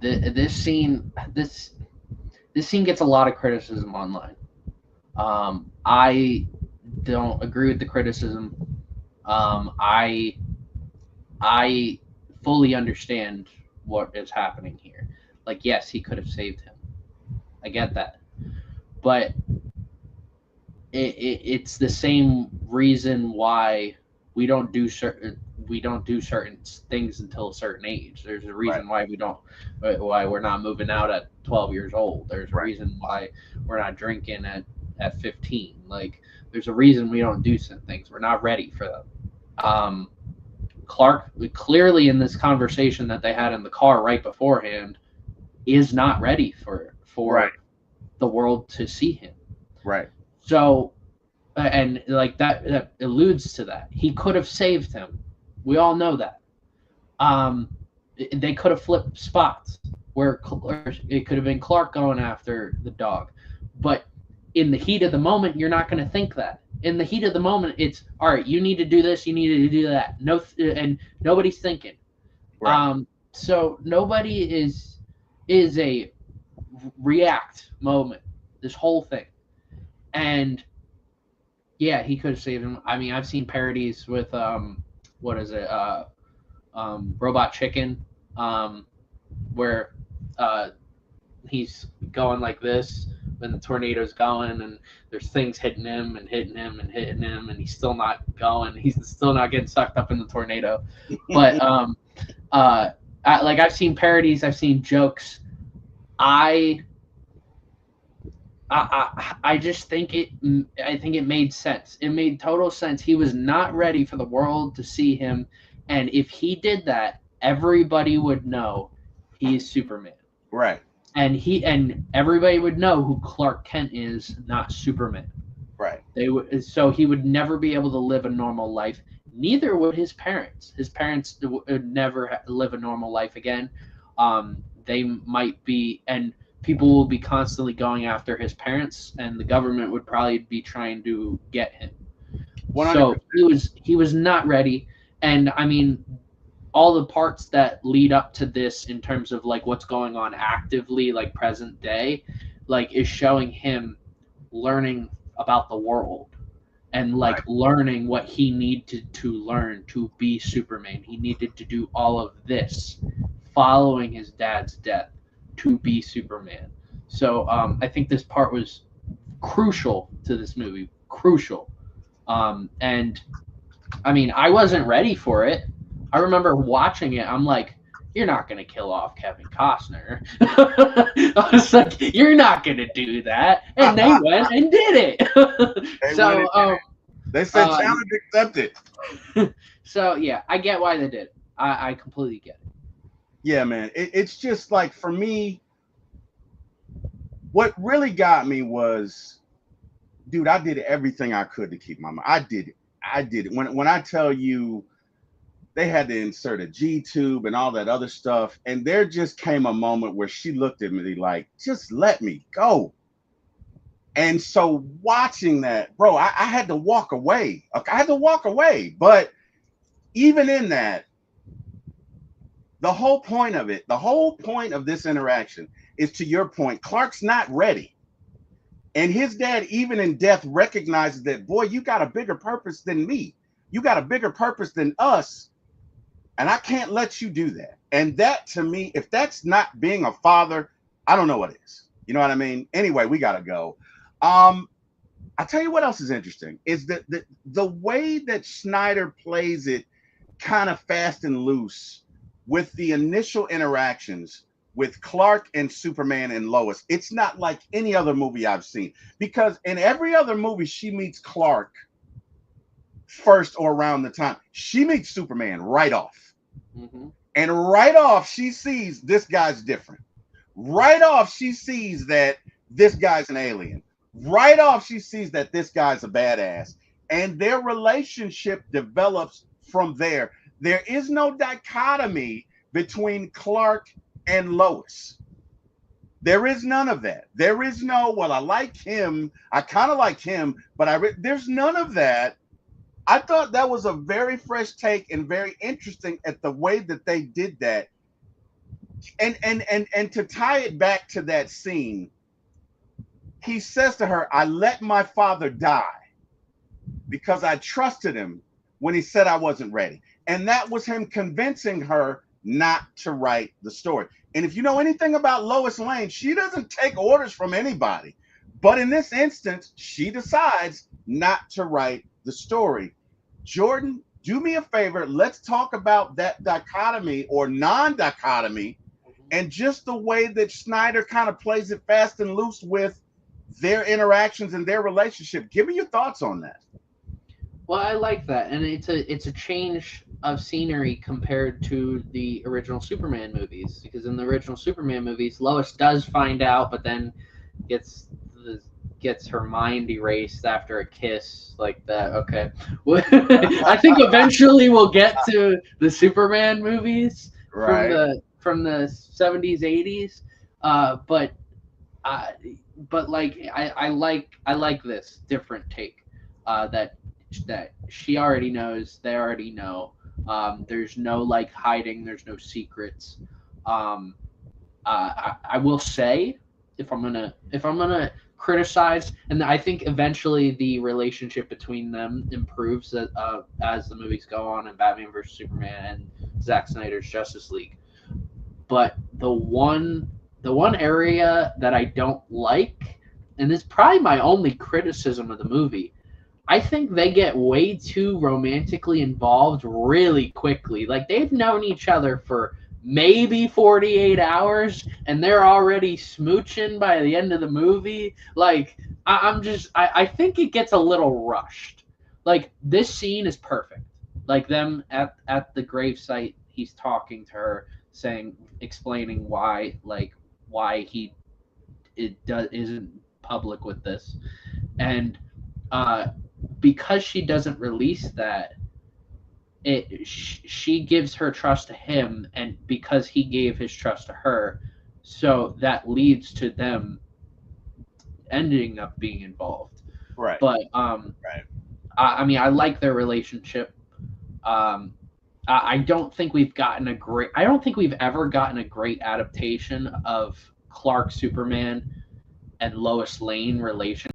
This scene gets a lot of criticism online. I don't agree with the criticism. I fully understand what is happening here. Like, yes, he could have saved him. I get that, but it's the same reason why we don't do certain things until a certain age. There's a reason why we're not moving out at 12 years old. There's a reason why we're not drinking at 15. Like, there's a reason we don't do some things. We're not ready for them. Clark, clearly in this conversation that they had in the car right beforehand, is not ready for the world to see him. Right. So, and like that alludes to that. He could have saved him. We all know that. They could have flipped spots where it could have been Clark going after the dog. But in the heat of the moment, you're not going to think that. In the heat of the moment, it's, all right, you need to do this, you need to do that. No, and nobody's thinking. Right. So nobody is a react moment, this whole thing. And yeah, he could have saved him. I mean, I've seen parodies with Robot Chicken, where he's going like this when the tornado's going, and there's things hitting him and hitting him and hitting him, and he's still not going. He's still not getting sucked up in the tornado. But I've seen parodies, I've seen jokes. I just think it made sense. It made total sense. He was not ready for the world to see him, and if he did that, everybody would know he's Superman. Right. And everybody would know who Clark Kent is, not Superman. Right. So he would never be able to live a normal life. Neither would his parents. His parents would never live a normal life again. They might be, and people will be constantly going after his parents, and the government would probably be trying to get him. 100%. So he was not ready. And I mean, all the parts that lead up to this in terms of like what's going on actively, like present day, like is showing him learning about the world and like learning what he needed to learn to be Superman. He needed to do all of this following his dad's death to be Superman. So I think this part was crucial to this movie. Crucial. And I mean, I wasn't ready for it. I remember watching it. I'm like, you're not going to kill off Kevin Costner. I was like, you're not going to do that. And they went and did it. They said challenge accepted. So, yeah, I get why they did it. I completely get it. Yeah, man. It's just like, for me, what really got me was, dude, I did everything I could to keep my mind. I did it. When I tell you they had to insert a G tube and all that other stuff, and there just came a moment where she looked at me like, just let me go. And so watching that, bro, I had to walk away. I had to walk away. But even in that, the whole point of it, the whole point of this interaction is, to your point, Clark's not ready. And his dad, even in death, recognizes that, boy, you got a bigger purpose than me. You got a bigger purpose than us. And I can't let you do that. And that, to me, if that's not being a father, I don't know what is. You know what I mean? Anyway, we got to go. I tell you what else is interesting is that the way that Snyder plays it kind of fast and loose with the initial interactions with Clark and Superman and Lois. It's not like any other movie I've seen, because in every other movie she meets Clark first or around the time. She meets Superman right off. Mm-hmm. And right off, she sees this guy's different. Right off, she sees that this guy's an alien. Right off, she sees that this guy's a badass. And their relationship develops from there. There is no dichotomy between Clark and Lois. There is none of that. There is no, well, I like him. I kind of like him, but there's none of that. I thought that was a very fresh take and very interesting at the way that they did that. And to tie it back to that scene, he says to her, I let my father die because I trusted him when he said I wasn't ready. And that was him convincing her not to write the story. And if you know anything about Lois Lane, she doesn't take orders from anybody. But in this instance, she decides not to write the story. Jordan, do me a favor. Let's talk about that dichotomy or non-dichotomy and just the way that Snyder kind of plays it fast and loose with their interactions and their relationship. Give me your thoughts on that. Well, I like that, and it's a change of scenery compared to the original Superman movies, because in the original Superman movies, Lois does find out, but then gets her mind erased after a kiss like that. Okay, I think eventually we'll get to the Superman movies from the 70s, 80s, but like I like this different take that she already knows, they already know. There's no like hiding, there's no secrets. I will say, if I'm gonna criticize, and I think eventually the relationship between them improves as the movies go on, and Batman vs Superman and Zack Snyder's Justice League. But the one area that I don't like, and this is probably my only criticism of the movie, I think they get way too romantically involved really quickly. Like, they've known each other for maybe 48 hours, and they're already smooching by the end of the movie. Like, I think it gets a little rushed. Like, this scene is perfect. Like, them at the gravesite, he's talking to her, explaining why he isn't public with this. And because she doesn't release that, she gives her trust to him, and because he gave his trust to her, so that leads to them ending up being involved. Right. But I mean, I like their relationship. I don't think we've ever gotten a great adaptation of Clark Superman and Lois Lane relationship.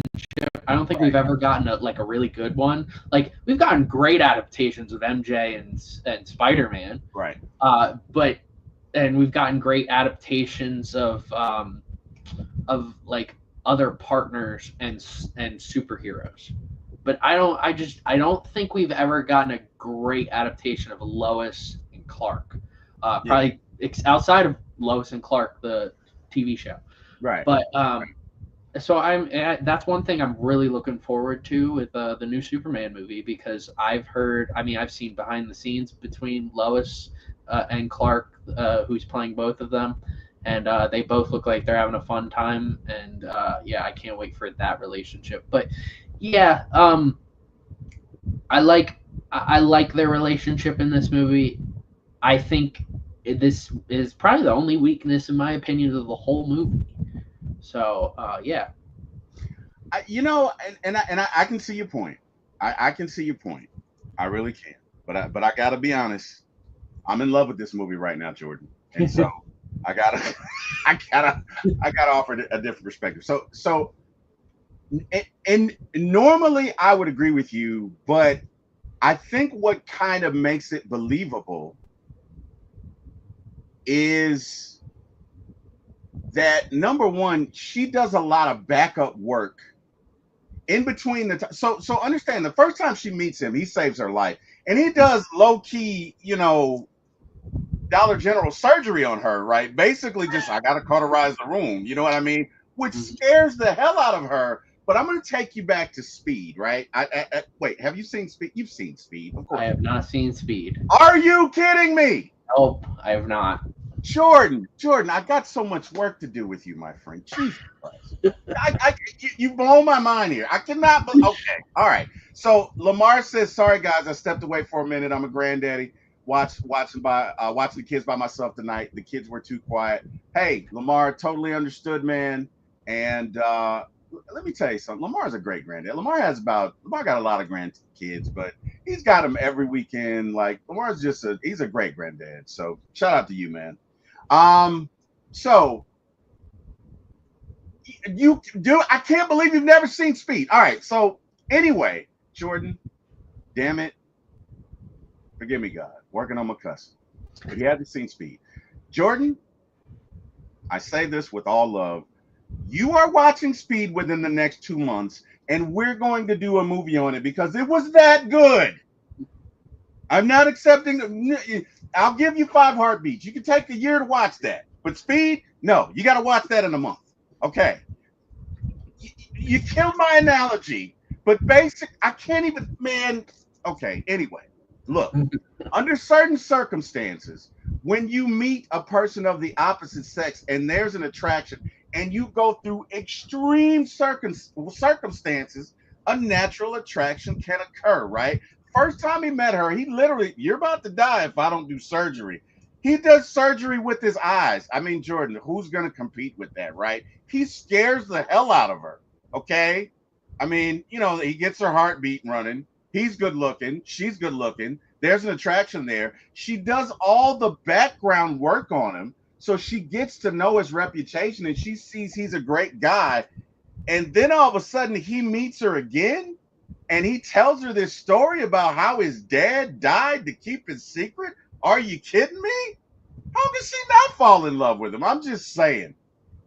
I don't think Right. we've ever gotten a really good one. Like we've gotten great adaptations of MJ and Spider-Man, Right. but and we've gotten great adaptations of like other partners and superheroes. But I don't think we've ever gotten a great adaptation of Lois and Clark. Yeah. Probably outside of Lois and Clark, the TV show. Right. But so that's one thing I'm really looking forward to with the new Superman movie, because I've seen behind the scenes between Lois and Clark, who's playing both of them, and they both look like they're having a fun time, and yeah, I can't wait for that relationship. But yeah, I like their relationship in this movie. I think this is probably the only weakness, in my opinion, of the whole movie. So yeah. I can see your point. I can see your point. I really can. But I gotta be honest. I'm in love with this movie right now, Jordan. And so I gotta I gotta I gotta offer a different perspective. And normally I would agree with you, but I think what kind of makes it believable is that number one, she does a lot of backup work in between so understand, the first time she meets him, he saves her life, and he does low key, Dollar General surgery on her, right? Basically, just I gotta cauterize the room, you know what I mean? Which scares the hell out of her. But I'm gonna take you back to Speed, right? Wait, have you seen Speed? You've seen Speed, of course. I have not seen Speed. Are you kidding me? Nope, I have not. Jordan, I got so much work to do with you, my friend. Jesus Christ. You blow my mind here. I cannot believe. Okay, all right. So Lamar says, "Sorry guys, I stepped away for a minute. I'm a granddaddy. Watching the kids by myself tonight. The kids were too quiet." Hey, Lamar, totally understood, man. And let me tell you something. Lamar's a great granddad. Lamar got a lot of grandkids, but he's got them every weekend. Like Lamar's he's a great granddad. So shout out to you, man. So I can't believe you've never seen Speed. All right. So anyway, Jordan, damn it. Forgive me, God. Working on my cussing. But he hasn't seen Speed. Jordan, I say this with all love. You are watching Speed within the next 2 months, and we're going to do a movie on it because it was that good. I'm not accepting. I'll give you 5 heartbeats. You can take a year to watch that. But Speed, no, you got to watch that in a month. Okay. You killed my analogy, but I can't even, man. Okay, anyway, look, under certain circumstances, when you meet a person of the opposite sex and there's an attraction and you go through extreme circumstances, a natural attraction can occur, right? First time he met her, he literally, you're about to die if I don't do surgery. He does surgery with his eyes. I mean, Jordan, who's going to compete with that, right? He scares the hell out of her, okay? I mean, he gets her heartbeat running. He's good looking. She's good looking. There's an attraction there. She does all the background work on him. So she gets to know his reputation and she sees he's a great guy. And then all of a sudden he meets her again and he tells her this story about how his dad died to keep his secret. Are you kidding me? How can she not fall in love with him? I'm just saying.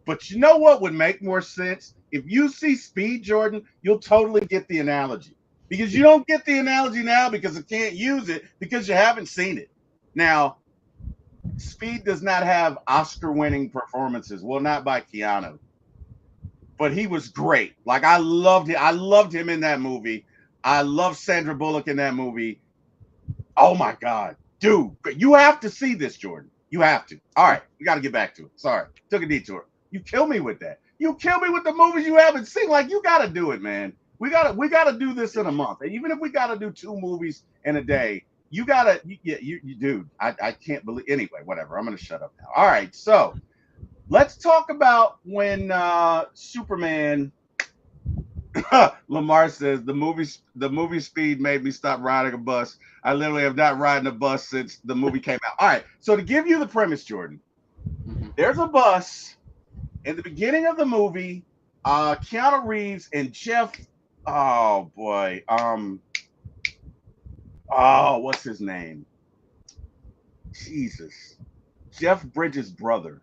But you know what would make more sense? If you see Speed, Jordan, you'll totally get the analogy. Because you don't get the analogy now because I can't use it because you haven't seen it. Now, Speed does not have Oscar-winning performances. Well, not by Keanu. But he was great. Like, I loved him in that movie. I love Sandra Bullock in that movie. Oh, my God. Dude, you have to see this, Jordan. You have to. All right, we got to get back to it. Sorry, took a detour. You kill me with that. You kill me with the movies you haven't seen. Like, you got to do it, man. We gotta do this in a month. And even if we got to do 2 movies in a day, you dude, I can't believe. Anyway, whatever. I'm going to shut up now. All right, so let's talk about when Superman. Lamar says the movie Speed made me stop riding a bus. I literally have not ridden a bus since the movie came out. All right, so to give you the premise, Jordan, there's a bus in the beginning of the movie. Keanu Reeves and Jeff Oh boy. Oh, what's his name? Jesus. Jeff Bridges' brother.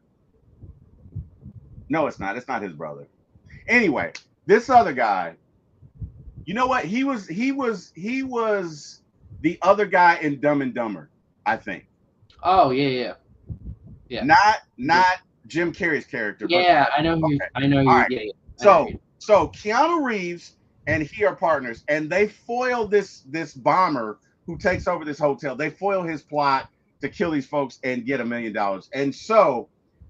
No, it's not. It's not his brother. Anyway, this other guy, you know what? He was the other guy in Dumb and Dumber, I think. Oh yeah, yeah, Not Jim Carrey's character, but yeah. I know okay. I know All you. right. Yeah, yeah. I know So you. so Keanu Reeves and he are partners, and they foil this bomber who takes over this hotel. They foil his plot to kill these folks and get $1 million. And so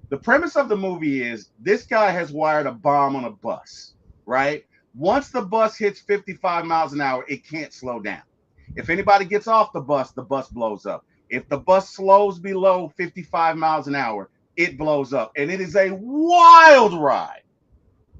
the premise of the movie is this guy has wired a bomb on a bus, right? Once the bus hits 55 miles an hour, it can't slow down. If anybody gets off the bus blows up. If the bus slows below 55 miles an hour, it blows up. And it is a wild ride.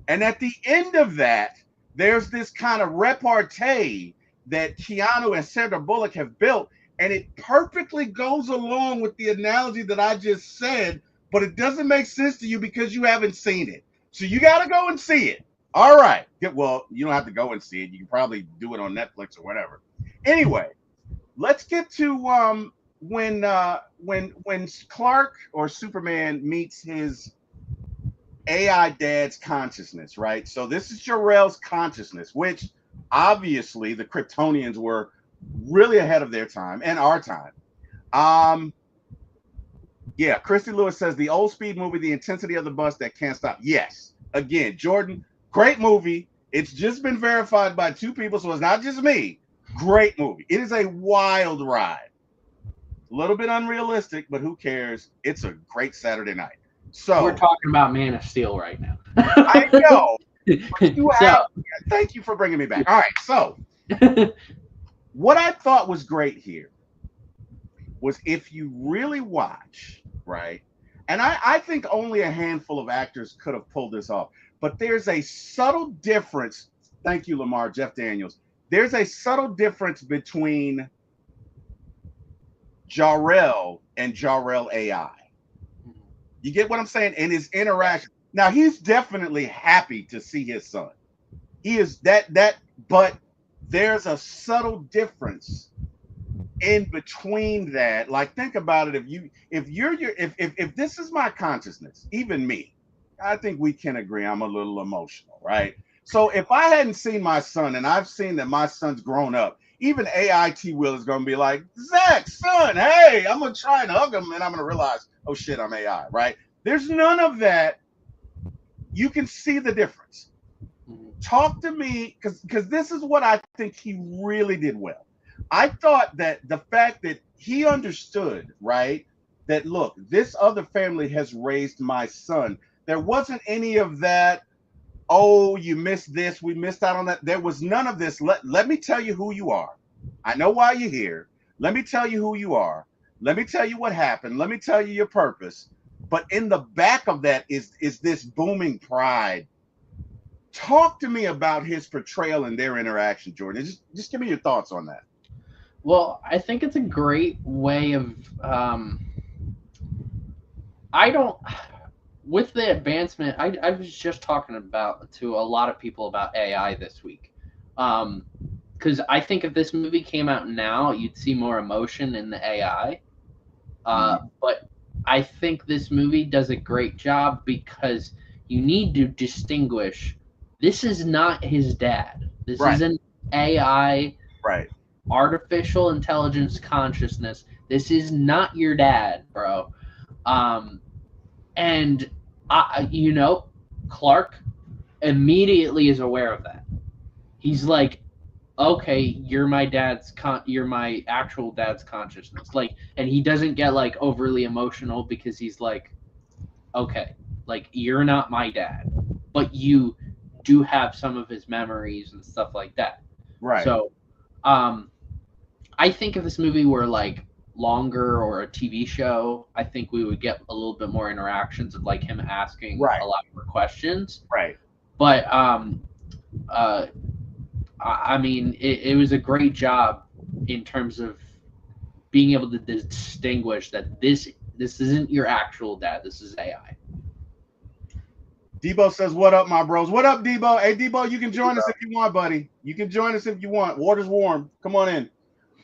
And at the end of that, there's this kind of repartee that Keanu and Sandra Bullock have built, and it perfectly goes along with the analogy that I just said, but it doesn't make sense to you because you haven't seen it. So you got to go and see it. All right. Well, you don't have to go and see it. You can probably do it on Netflix or whatever. Anyway, let's get to when Clark or Superman meets his AI dad's consciousness, right? So this is Jor-El's consciousness, which obviously the Kryptonians were really ahead of their time and our time. Um, yeah, Christy Lewis says the old speed movie, The Intensity of the Bus That Can't Stop. Yes, again, Jordan, great movie. It's just been verified by two people, so it's not just me. Great movie. It is a wild ride. A little bit unrealistic, but who cares? It's a great Saturday night. We're So talking about Man of Steel right now. I know. You have, So, thank you for bringing me back. All right, so what I thought was great here was if you really watch, right? And I think only a handful of actors could have pulled this off, but there's a subtle difference. Thank you, Lamar, Jeff Daniels. There's a subtle difference between Jor-El and Jor-El AI. You get what I'm saying? And his interaction. Now he's definitely happy to see his son. He is but there's a subtle difference in between that. Like think about it. If this is my consciousness, even me, I think we can agree I'm a little emotional, right? So if I hadn't seen my son and I've seen that my son's grown up, even AI T-Will is gonna be like, Zach, son, hey, I'm gonna try and hug him and I'm gonna realize, oh shit, I'm AI, right? There's none of that. You can see the difference. Talk to me, because this is what I think he really did well. I thought that the fact that he understood, right, that look, this other family has raised my son. There wasn't any of that, oh, you missed this, we missed out on that. There was none of this. Let me tell you who you are. I know why you're here. Let me tell you who you are. Let me tell you what happened. Let me tell you your purpose. But in the back of that is this booming pride. Talk to me about his portrayal and their interaction, Jordan. Just give me your thoughts on that. well, I think it's a great way of. I don't. With the advancement, I was just talking about to a lot of people about AI this week. Because I think if this movie came out now, you'd see more emotion in the AI. But I think this movie does a great job because you need to distinguish this is not his dad. This Right. is an AI, Right. artificial intelligence consciousness. This is not your dad, bro. And Clark immediately is aware of that. He's like, okay, you're my actual dad's consciousness. Like, and he doesn't get like overly emotional because he's like, okay, like you're not my dad, but you do have some of his memories and stuff like that. Right. So, I think if this movie were like longer or a TV show, I think we would get a little bit more interactions of like him asking Right. a lot more questions. Right. But I mean, it was a great job in terms of being able to distinguish that this isn't your actual dad. This is AI. Deboe says, "What up, my bros? What up, Deboe? Hey, Deboe, you can join us if you want, buddy. You can join us if you want. Water's warm. Come on in."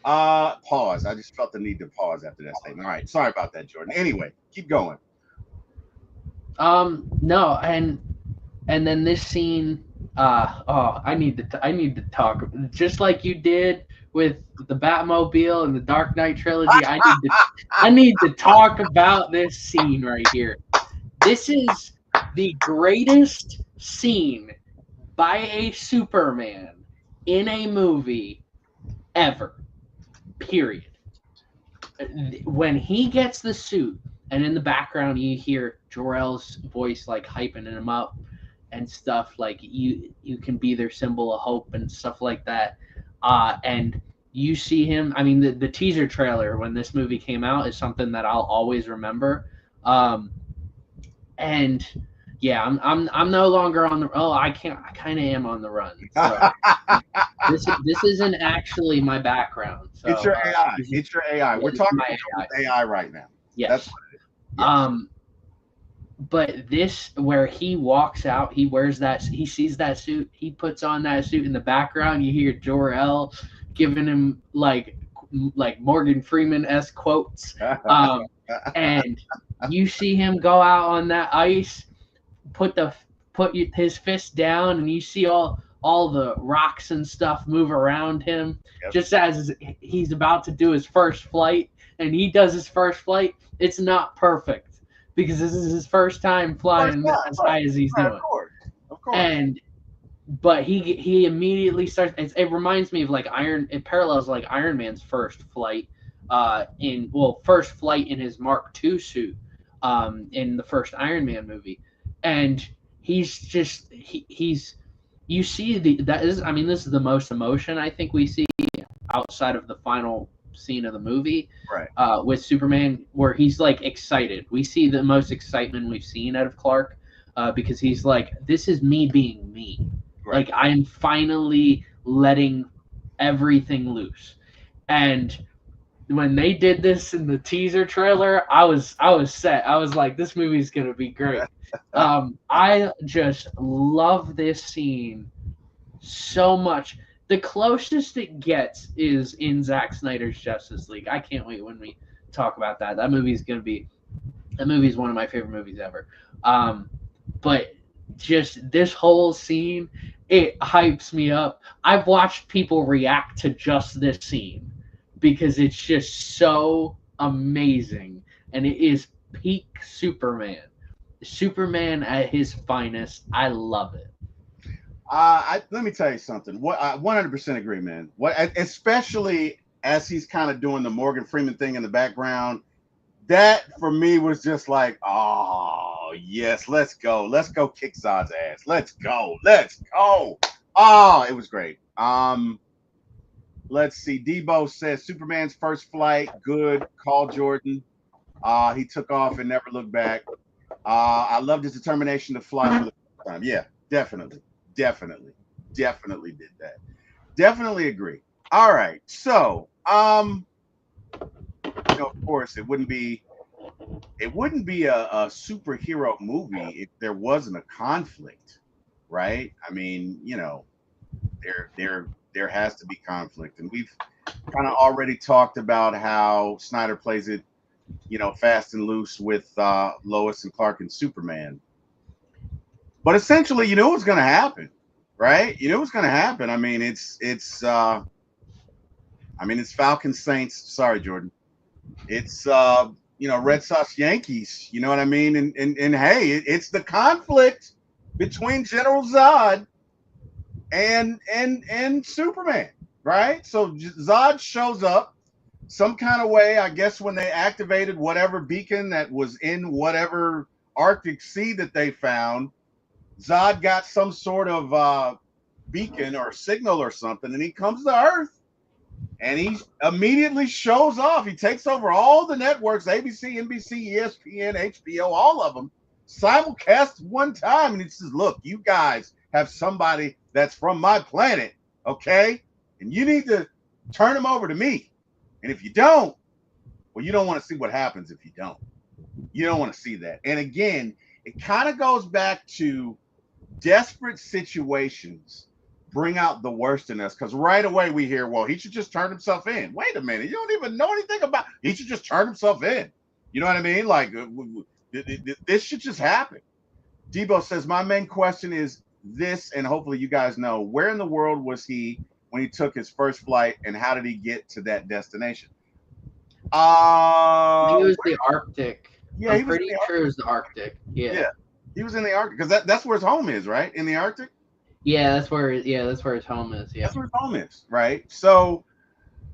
Pause. I just felt the need to pause after that statement. All right, sorry about that, Jordan. Anyway, keep going. No, and then this scene, I need to talk just like you did with the Batmobile and the Dark Knight trilogy. I need to talk about this scene right here. This is the greatest scene by a Superman in a movie ever. Period. When he gets the suit, and in the background you hear Jor-El's voice like hyping him up and stuff, like you can be their symbol of hope and stuff like that. And you see him. I mean, the teaser trailer when this movie came out is something that I'll always remember. And yeah, I'm no longer on the. Oh, I kind of am on the run. So this isn't actually my background. So, it's your AI. It's your AI. We're talking about AI right now. Yes. That's what it is. Yes. But this, where he walks out, he wears that. He sees that suit. He puts on that suit. In the background, you hear Jor-El giving him like Morgan Freeman-esque quotes. And you see him go out on that ice, put his fist down, and you see all the rocks and stuff move around him. Yep. Just as he's about to do his first flight, and he does his first flight. It's not perfect because this is his first time flying as high as he's doing. Of course. But he immediately starts. It reminds me of it parallels like Iron Man's first flight. First flight in his Mark II suit in the first Iron Man movie, and he's you see this is the most emotion I think we see outside of the final scene of the movie, right? With Superman, where he's like excited. We see the most excitement we've seen out of Clark, because he's like, this is me being me. Right. Like, I'm finally letting everything loose. And when they did this in the teaser trailer, I was set. I was like, this movie's gonna be great. I just love this scene so much. The closest it gets is in Zack Snyder's Justice League. I can't wait when we talk about that. That movie is one of my favorite movies ever. But just this whole scene, it hypes me up. I've watched people react to just this scene because it's just so amazing, and it is peak Superman. Superman at his finest. I love it. Let me tell you something. What I 100% agree, man. Especially as he's kind of doing the Morgan Freeman thing in the background, that for me was just like, oh yes, let's go kick Zod's ass. Let's go. Oh, it was great. Let's see. Deboe says Superman's first flight, good. Call Jordan. He took off and never looked back. I loved his determination to fly for the first time. Yeah, definitely did that. Definitely agree. All right. So, of course, it wouldn't be a superhero movie if there wasn't a conflict, right? I mean, there has to be conflict, and we've kind of already talked about how Snyder plays it, fast and loose with Lois and Clark and Superman. But essentially, you know what's going to happen, right? You know what's going to happen. I mean, it's Falcons Saints. Sorry, Jordan. It's Red Sox Yankees. You know what I mean? And hey, it's the conflict between General Zod and Superman, right? So Zod shows up some kind of way, I guess, when they activated whatever beacon that was in whatever Arctic Sea that they found. Zod got some sort of beacon or signal or something, and he comes to Earth, and he immediately shows off. He takes over all the networks, ABC, NBC, ESPN, HBO, all of them, simulcast one time, and he says, look, you guys have somebody that's from my planet, okay? And you need to turn them over to me. And if you don't, well, you don't want to see what happens if you don't. You don't want to see that. And again, it kind of goes back to desperate situations bring out the worst in us, because right away we hear, well, he should just turn himself in. Wait a minute, you don't even know anything about, he should just turn himself in. You know what I mean? Like, this should just happen. Deboe says, my main question is this, and hopefully you guys know, where in the world was he when he took his first flight, and how did he get to that destination? I think it was the Arctic. Yeah, I'm pretty sure it was the Arctic. Yeah, he was in the Arctic, because that's where his home is, right? In the Arctic. Yeah, that's where his home is. Yeah, that's where his home is, right? So,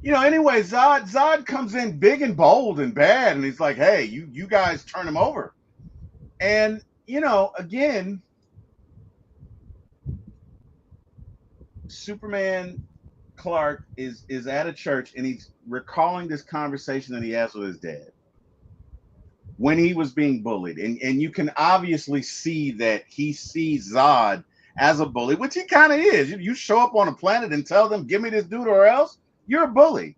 anyway, Zod comes in big and bold and bad, and he's like, "Hey, you guys turn him over." And again, Superman Clark is at a church, and he's recalling this conversation that he has with his dad when he was being bullied, and you can obviously see that he sees Zod as a bully, which he kind of is. You show up on a planet and tell them, give me this dude or else, you're a bully.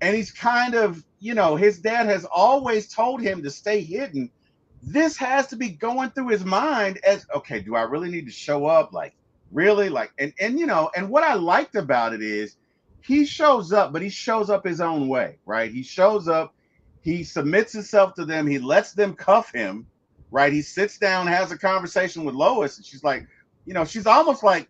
And he's kind of, his dad has always told him to stay hidden. This has to be going through his mind as, okay, do I really need to show up? Like, really? Like, and what I liked about it is he shows up, but he shows up his own way, right? He shows up, he submits himself to them, he lets them cuff him, right? He sits down, has a conversation with Lois, and she's like, she's almost like,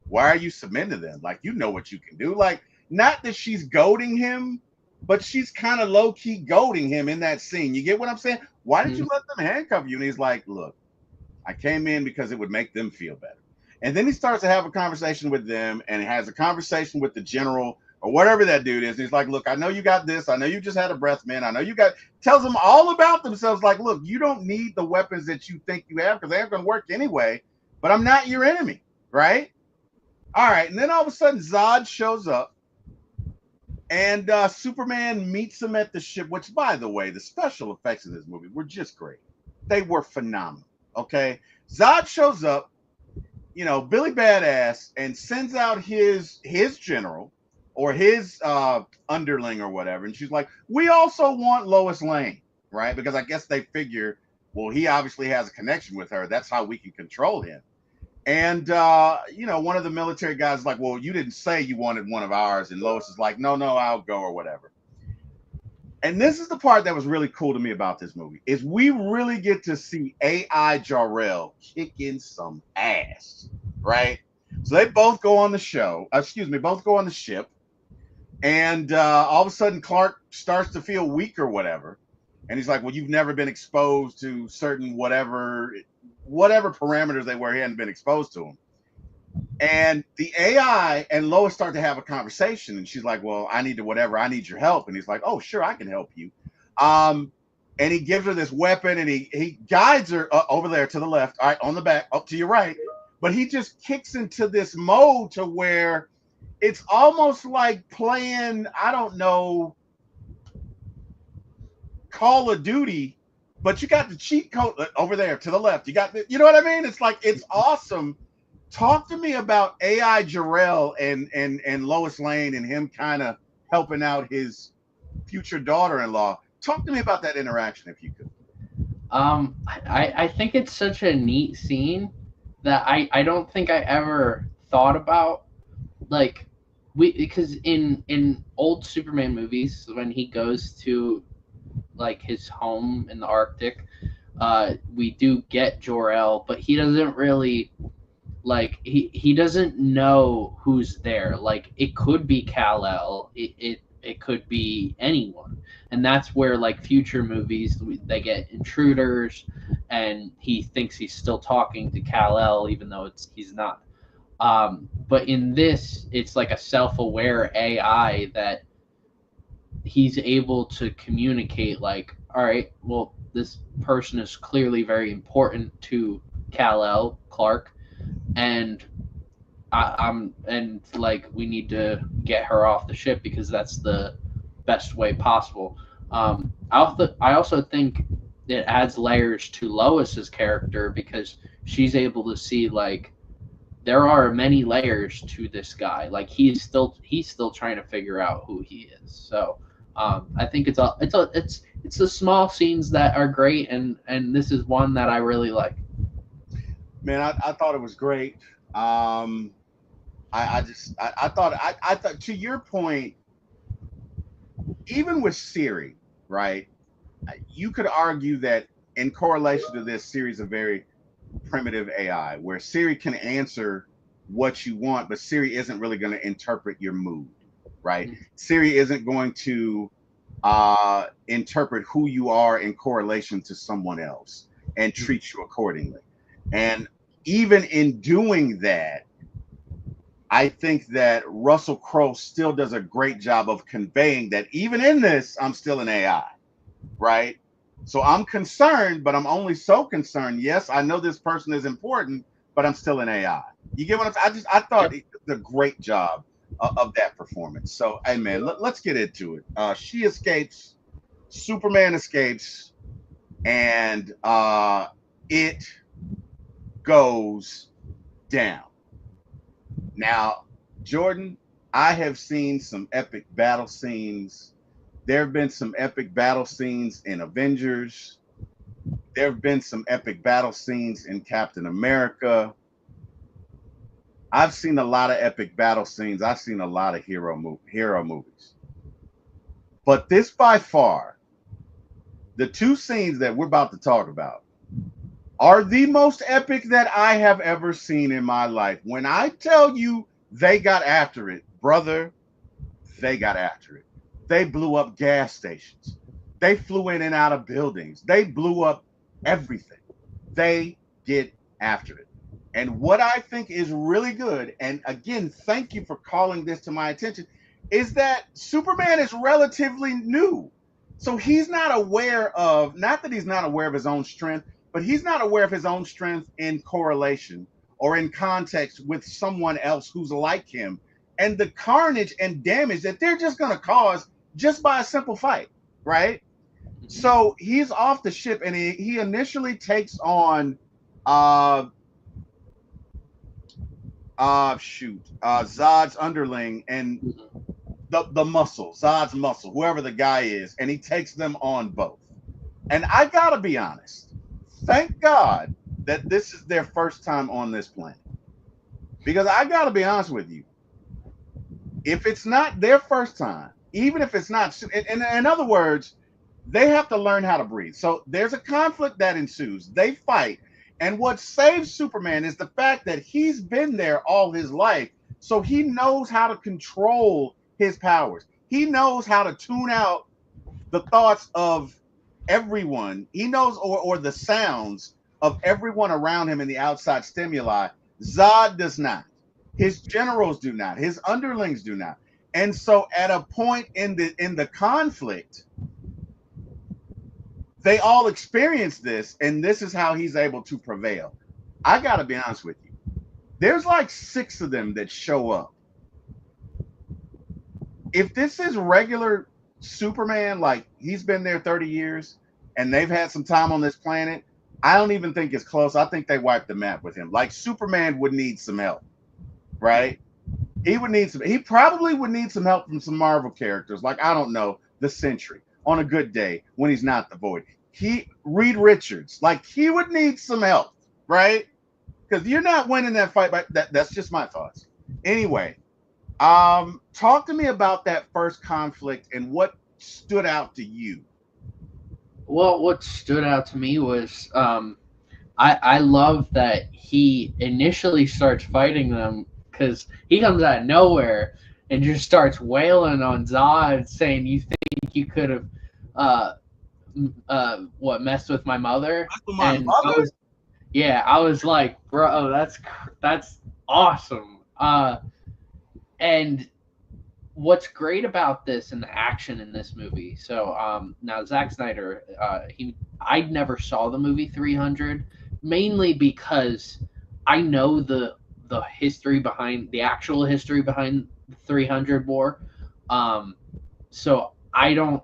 why are you submitting to them? Like, you know what you can do. Like, not that she's goading him, but she's kind of low-key goading him in that scene. You get what I'm saying? Why did you let them handcuff you? And he's like, look, I came in because it would make them feel better. And then he starts to have a conversation with them, and he has a conversation with the general or whatever that dude is. And he's like, look, I know you got this. I know you just had a breath mint. I know you got, tells them all about themselves. Like, look, you don't need the weapons that you think you have, because they aren't going to work anyway. But I'm not your enemy, right? All right. And then all of a sudden, Zod shows up, and Superman meets him at the ship, which, by the way, the special effects in this movie were just great. They were phenomenal, okay? Zod shows up, Billy Badass, and sends out his general or his underling or whatever. And she's like, we also want Lois Lane, right? Because I guess they figure, well, he obviously has a connection with her. That's how we can control him. And, one of the military guys is like, well, you didn't say you wanted one of ours. And Lois is like, no, I'll go or whatever. And this is the part that was really cool to me about this movie, is we really get to see AI Jor-El kicking some ass, right? So they both go on the both go on the ship. And all of a sudden, Clark starts to feel weak or whatever. And he's like, well, you've never been exposed to certain whatever parameters they were, he hadn't been exposed to them. And the AI and Lois start to have a conversation, and she's like, well, I need your help. And he's like, oh, sure, I can help you. And he gives her this weapon, and he guides her over there to the left, all right, on the back, up to your right. But he just kicks into this mode to where it's almost like playing, I don't know, Call of Duty, but you got the cheat code over there to the left. You got you know what I mean? It's like, it's awesome. Talk to me about AI Jor-El and Lois Lane, and him kind of helping out his future daughter-in-law. Talk to me about that interaction, if you could. I think it's such a neat scene that I don't think I ever thought about. Like, because in old Superman movies, when he goes to like his home in the Arctic, we do get Jor-El, but he doesn't really, like, he doesn't know who's there. Like, it could be Kal-El, it could be anyone. And that's where, like, future movies, they get intruders, and he thinks he's still talking to Kal-El, even though he's not. But in this, it's like a self-aware AI that he's able to communicate, like, all right, well, this person is clearly very important to Kal-El, Clark, and like, we need to get her off the ship because that's the best way possible. I also think it adds layers to Lois's character, because she's able to see, like, there are many layers to this guy. Like, he's still trying to figure out who he is. So I think it's the small scenes that are great, and this is one that I really like. Man, I thought it was great. Um, I thought to your point, even with Siri, right? You could argue that in correlation to this series of very primitive AI, where Siri can answer what you want, but Siri isn't really going to interpret your mood, right? Siri isn't going to interpret who you are in correlation to someone else and treat you accordingly. And even in doing that, I think that Russell Crowe still does a great job of conveying that even in this, I'm still an AI, right? So I'm concerned, but I'm only so concerned. Yes, I know this person is important, but I'm still an AI. You get what I'm saying? I thought Yep. he did a great job of that performance. So, hey man, let's get into it. She escapes, Superman escapes, and it goes down. Now, Jordan, I have seen some epic battle scenes. There have been some epic battle scenes in Avengers. There have been some epic battle scenes in Captain America. I've seen a lot of epic battle scenes. I've seen a lot of hero movies. But this by far, the two scenes that we're about to talk about are the most epic that I have ever seen in my life. When I tell you they got after it, brother, they got after it. They blew up gas stations. They flew in and out of buildings. They blew up everything. They get after it. And what I think is really good, and again, thank you for calling this to my attention, is that Superman is relatively new. So he's not aware of, not that he's not aware of his own strength, but he's not aware of his own strength in correlation or in context with someone else who's like him and the carnage and damage that they're just going to cause just by a simple fight, right? So he's off the ship and he initially takes on uh Zod's underling and the muscle, Zod's muscle, whoever the guy is, and he takes them on both. And I gotta be honest, thank God that this is their first time on this planet. Because I gotta be honest with you, if it's not their first time, even if it's not, in other words, they have to learn how to breathe. So there's a conflict that ensues. They fight. And what saves Superman is the fact that he's been there all his life. So he knows how to control his powers. He knows how to tune out the thoughts of everyone. He knows, or the sounds of everyone around him in the outside stimuli. Zod does not. His generals do not. His underlings do not. And so at a point in the conflict, they all experience this, and this is how he's able to prevail. I got to be honest with you. There's like 6 of them that show up. If this is regular Superman, like he's been there 30 years and they've had some time on this planet, I don't even think it's close. I think they wiped the map with him. Like Superman would need some help, right? He probably would need some help from some Marvel characters, like I don't know, the Sentry on a good day when he's not the Void. Reed Richards, like he would need some help, right? Because you're not winning that fight. But that's just my thoughts. Anyway, talk to me about that first conflict and what stood out to you. Well, what stood out to me was I love that he initially starts fighting them because he comes out of nowhere and just starts wailing on Zod, saying, "You think you could have uh, what messed with my mother?" My And mother? I was like, "Bro, that's awesome." And what's great about this and the action in this movie. So now Zack Snyder, I never saw the movie 300, mainly because I know the history behind the actual history behind the 300 war. So I don't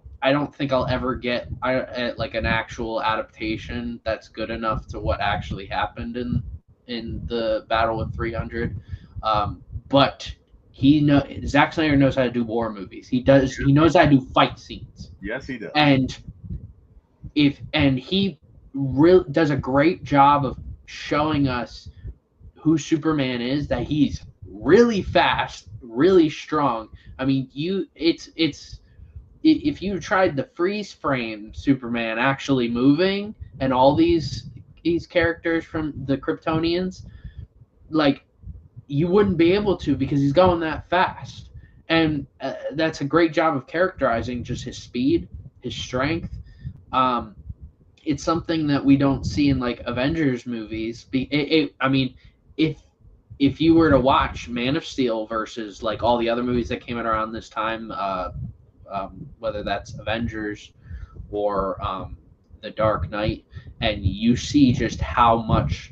think I'll ever get like an actual adaptation that's good enough to what actually happened in the battle with 300. But Zack Snyder knows how to do war movies. He knows how to do fight scenes. Yes, he does. And he really does a great job of showing us who Superman is, that he's really fast, really strong. I mean, if you tried the freeze frame Superman actually moving and all these characters from the Kryptonians, like, you wouldn't be able to, because he's going that fast. And that's a great job of characterizing just his speed, his strength. It's something that we don't see in like Avengers movies. I mean, if you were to watch Man of Steel versus like all the other movies that came out around this time, whether that's Avengers or The Dark Knight, and you see just how much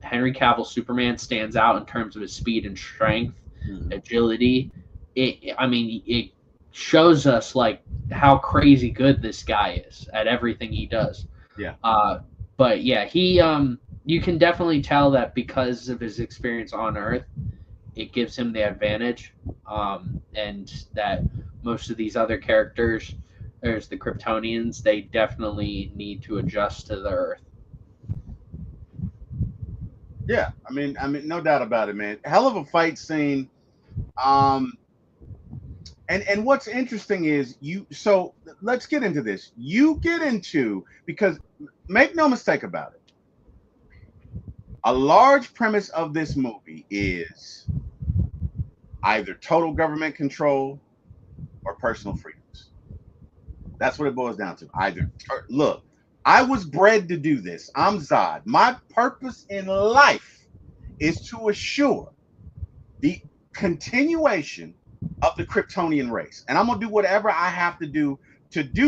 Henry Cavill Superman stands out in terms of his speed and strength, agility. It shows us like how crazy good this guy is at everything he does. Yeah. But yeah, he you can definitely tell that because of his experience on Earth, it gives him the advantage, and that most of these other characters, there's the Kryptonians, they definitely need to adjust to the Earth. Yeah, I mean, no doubt about it, man. Hell of a fight scene. And what's interesting is so let's get into this. Because make no mistake about it, a large premise of this movie is either total government control or personal freedoms. That's what it boils down to. Look, I was bred to do this. I'm Zod. My purpose in life is to assure the continuation of the Kryptonian race. And I'm going to do whatever I have to do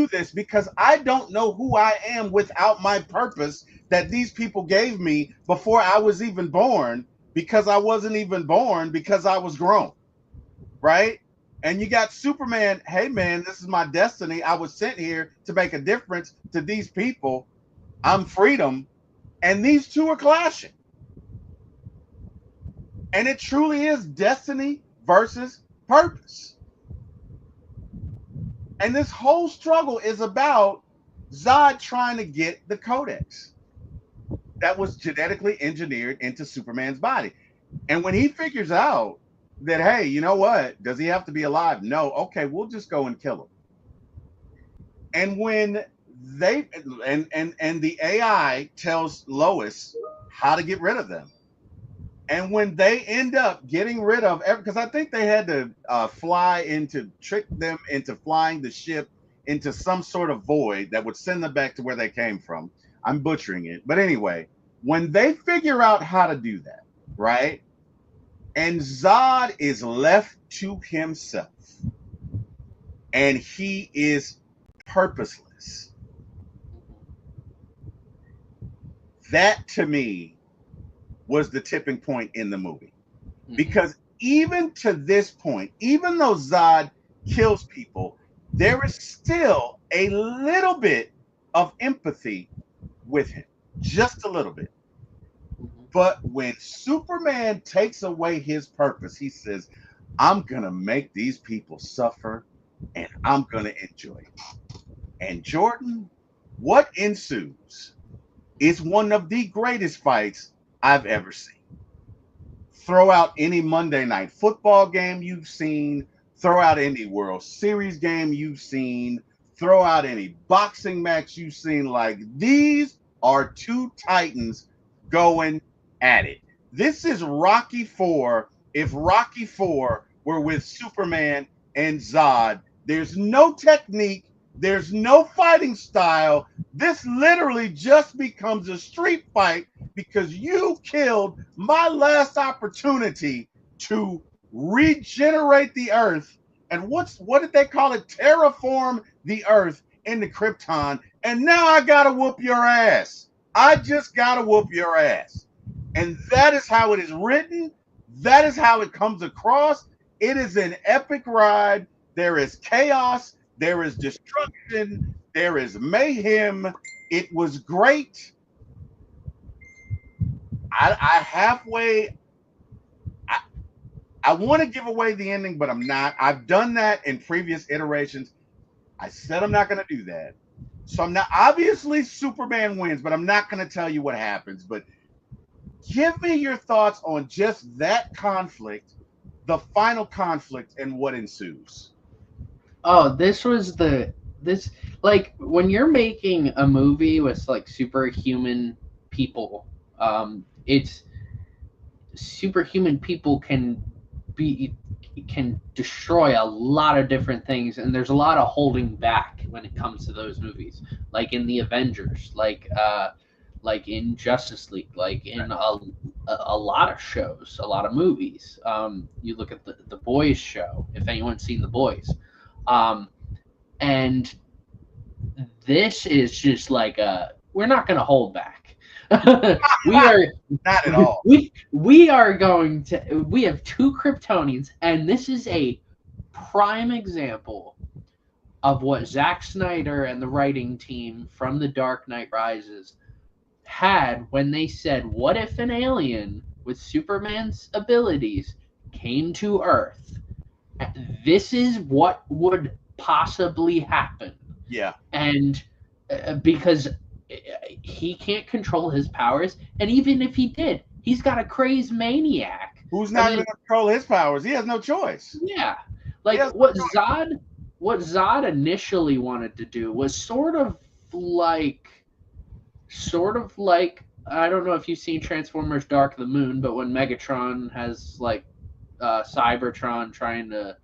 this, because I don't know who I am without my purpose that these people gave me before I was even born, because I wasn't even born because I was grown. Right? And you got Superman, hey man, this is my destiny. I was sent here to make a difference to these people. I'm freedom. And these two are clashing. And it truly is destiny versus purpose. And this whole struggle is about Zod trying to get the codex that was genetically engineered into Superman's body. And when he figures out that, hey, you know what? Does he have to be alive? No. Okay, we'll just go and kill him. And when they and the AI tells Lois how to get rid of them. And when they end up getting rid of because I think they had to trick them into flying the ship into some sort of void that would send them back to where they came from. I'm butchering it. But anyway, when they figure out how to do that, right? And Zod is left to himself, and he is purposeless. That, to me, was the tipping point in the movie. Because even to this point, even though Zod kills people, there is still a little bit of empathy with him. Just a little bit. But when Superman takes away his purpose, he says, I'm going to make these people suffer, and I'm going to enjoy it. And Jordan, what ensues is one of the greatest fights I've ever seen. Throw out any Monday Night Football game you've seen, throw out any World Series game you've seen, throw out any boxing match you've seen. Like, these are two titans going at it. This is Rocky IV. If Rocky IV were with Superman and Zod, there's no technique, there's no fighting style. This literally just becomes a street fight because you killed my last opportunity to regenerate the earth. And what did they call it? Terraform the earth into Krypton. And now I gotta whoop your ass. I just gotta whoop your ass. And that is how it is written. That is how it comes across. It is an epic ride. There is chaos. There is destruction. There is mayhem. It was great. I want to give away the ending, but I'm not. I've done that in previous iterations. I said I'm not going to do that. So I'm not, obviously Superman wins, but I'm not going to tell you what happens. But give me your thoughts on just that conflict, the final conflict, and what ensues. Oh, this like when you're making a movie with like superhuman people, it's superhuman people be can destroy a lot of different things, and there's a lot of holding back when it comes to those movies, like in the Avengers, like in Justice League, like in a lot of shows, a lot of movies. You look at the Boys show, if anyone's seen the Boys, um, and this is just like we're not going to hold back. we are Not at all. we are going to we have two Kryptonians, and this is a prime example of what Zack Snyder and the writing team from The Dark Knight Rises had when they said, what if an alien with Superman's abilities came to Earth? This is what would possibly happen. Yeah. And because he can't control his powers, and even if he did, he's got a crazed maniac who's not going to control his powers. He has no choice. Yeah, like what Zod initially wanted to do was sort of like I don't know if you've seen Transformers Dark of the Moon, but when Megatron has like Cybertron trying to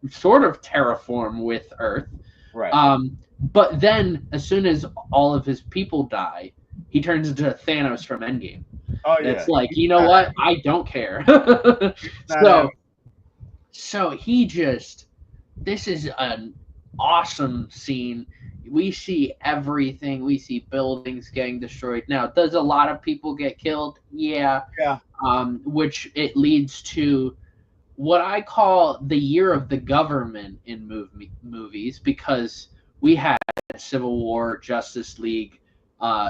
sort of terraform with Earth. Right. But then as soon as all of his people die, he turns into Thanos from Endgame. Oh yeah. It's like, you know what? I don't care. So he just, this is an awesome scene. We see everything. We see buildings getting destroyed. Now, does a lot of people get killed? Yeah. Yeah. Which it leads to what I call the year of the government in movies, because we had Civil War, Justice League,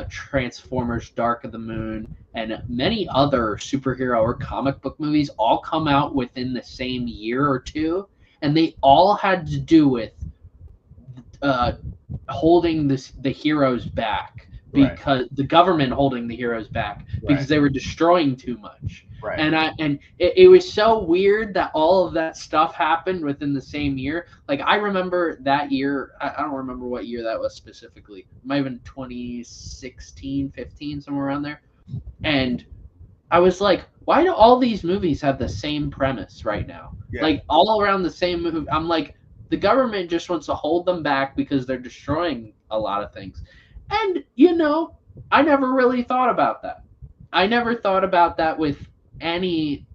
Transformers, Dark of the Moon, and many other superhero or comic book movies all come out within the same year or two, and they all had to do with holding the heroes back, because the government holding the heroes back because they were destroying too much. Right. And it was so weird that all of that stuff happened within the same year. Like, I remember that year, I don't remember what year that was specifically. It might have been 2016, 15, somewhere around there. And I was like, why do all these movies have the same premise right now? Yeah. Like, all around the same movie. I'm like, the government just wants to hold them back because they're destroying a lot of things. And, you know, I never really thought about that. I never thought about that with any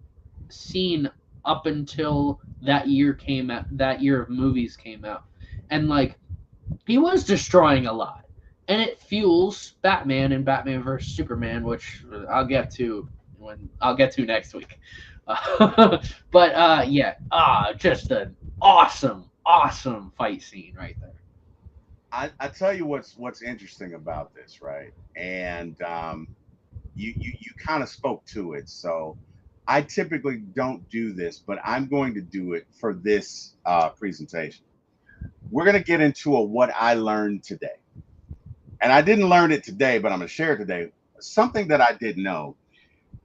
scene up until that year of movies came out. And, like, he was destroying a lot. And it fuels Batman and Batman vs. Superman, which I'll get to next week. Just an awesome fight scene right there. I tell you what's interesting about this, right? And you kind of spoke to it. So I typically don't do this, but I'm going to do it for this presentation. We're going to get into what I learned today. And I didn't learn it today, but I'm going to share it today. Something that I didn't know.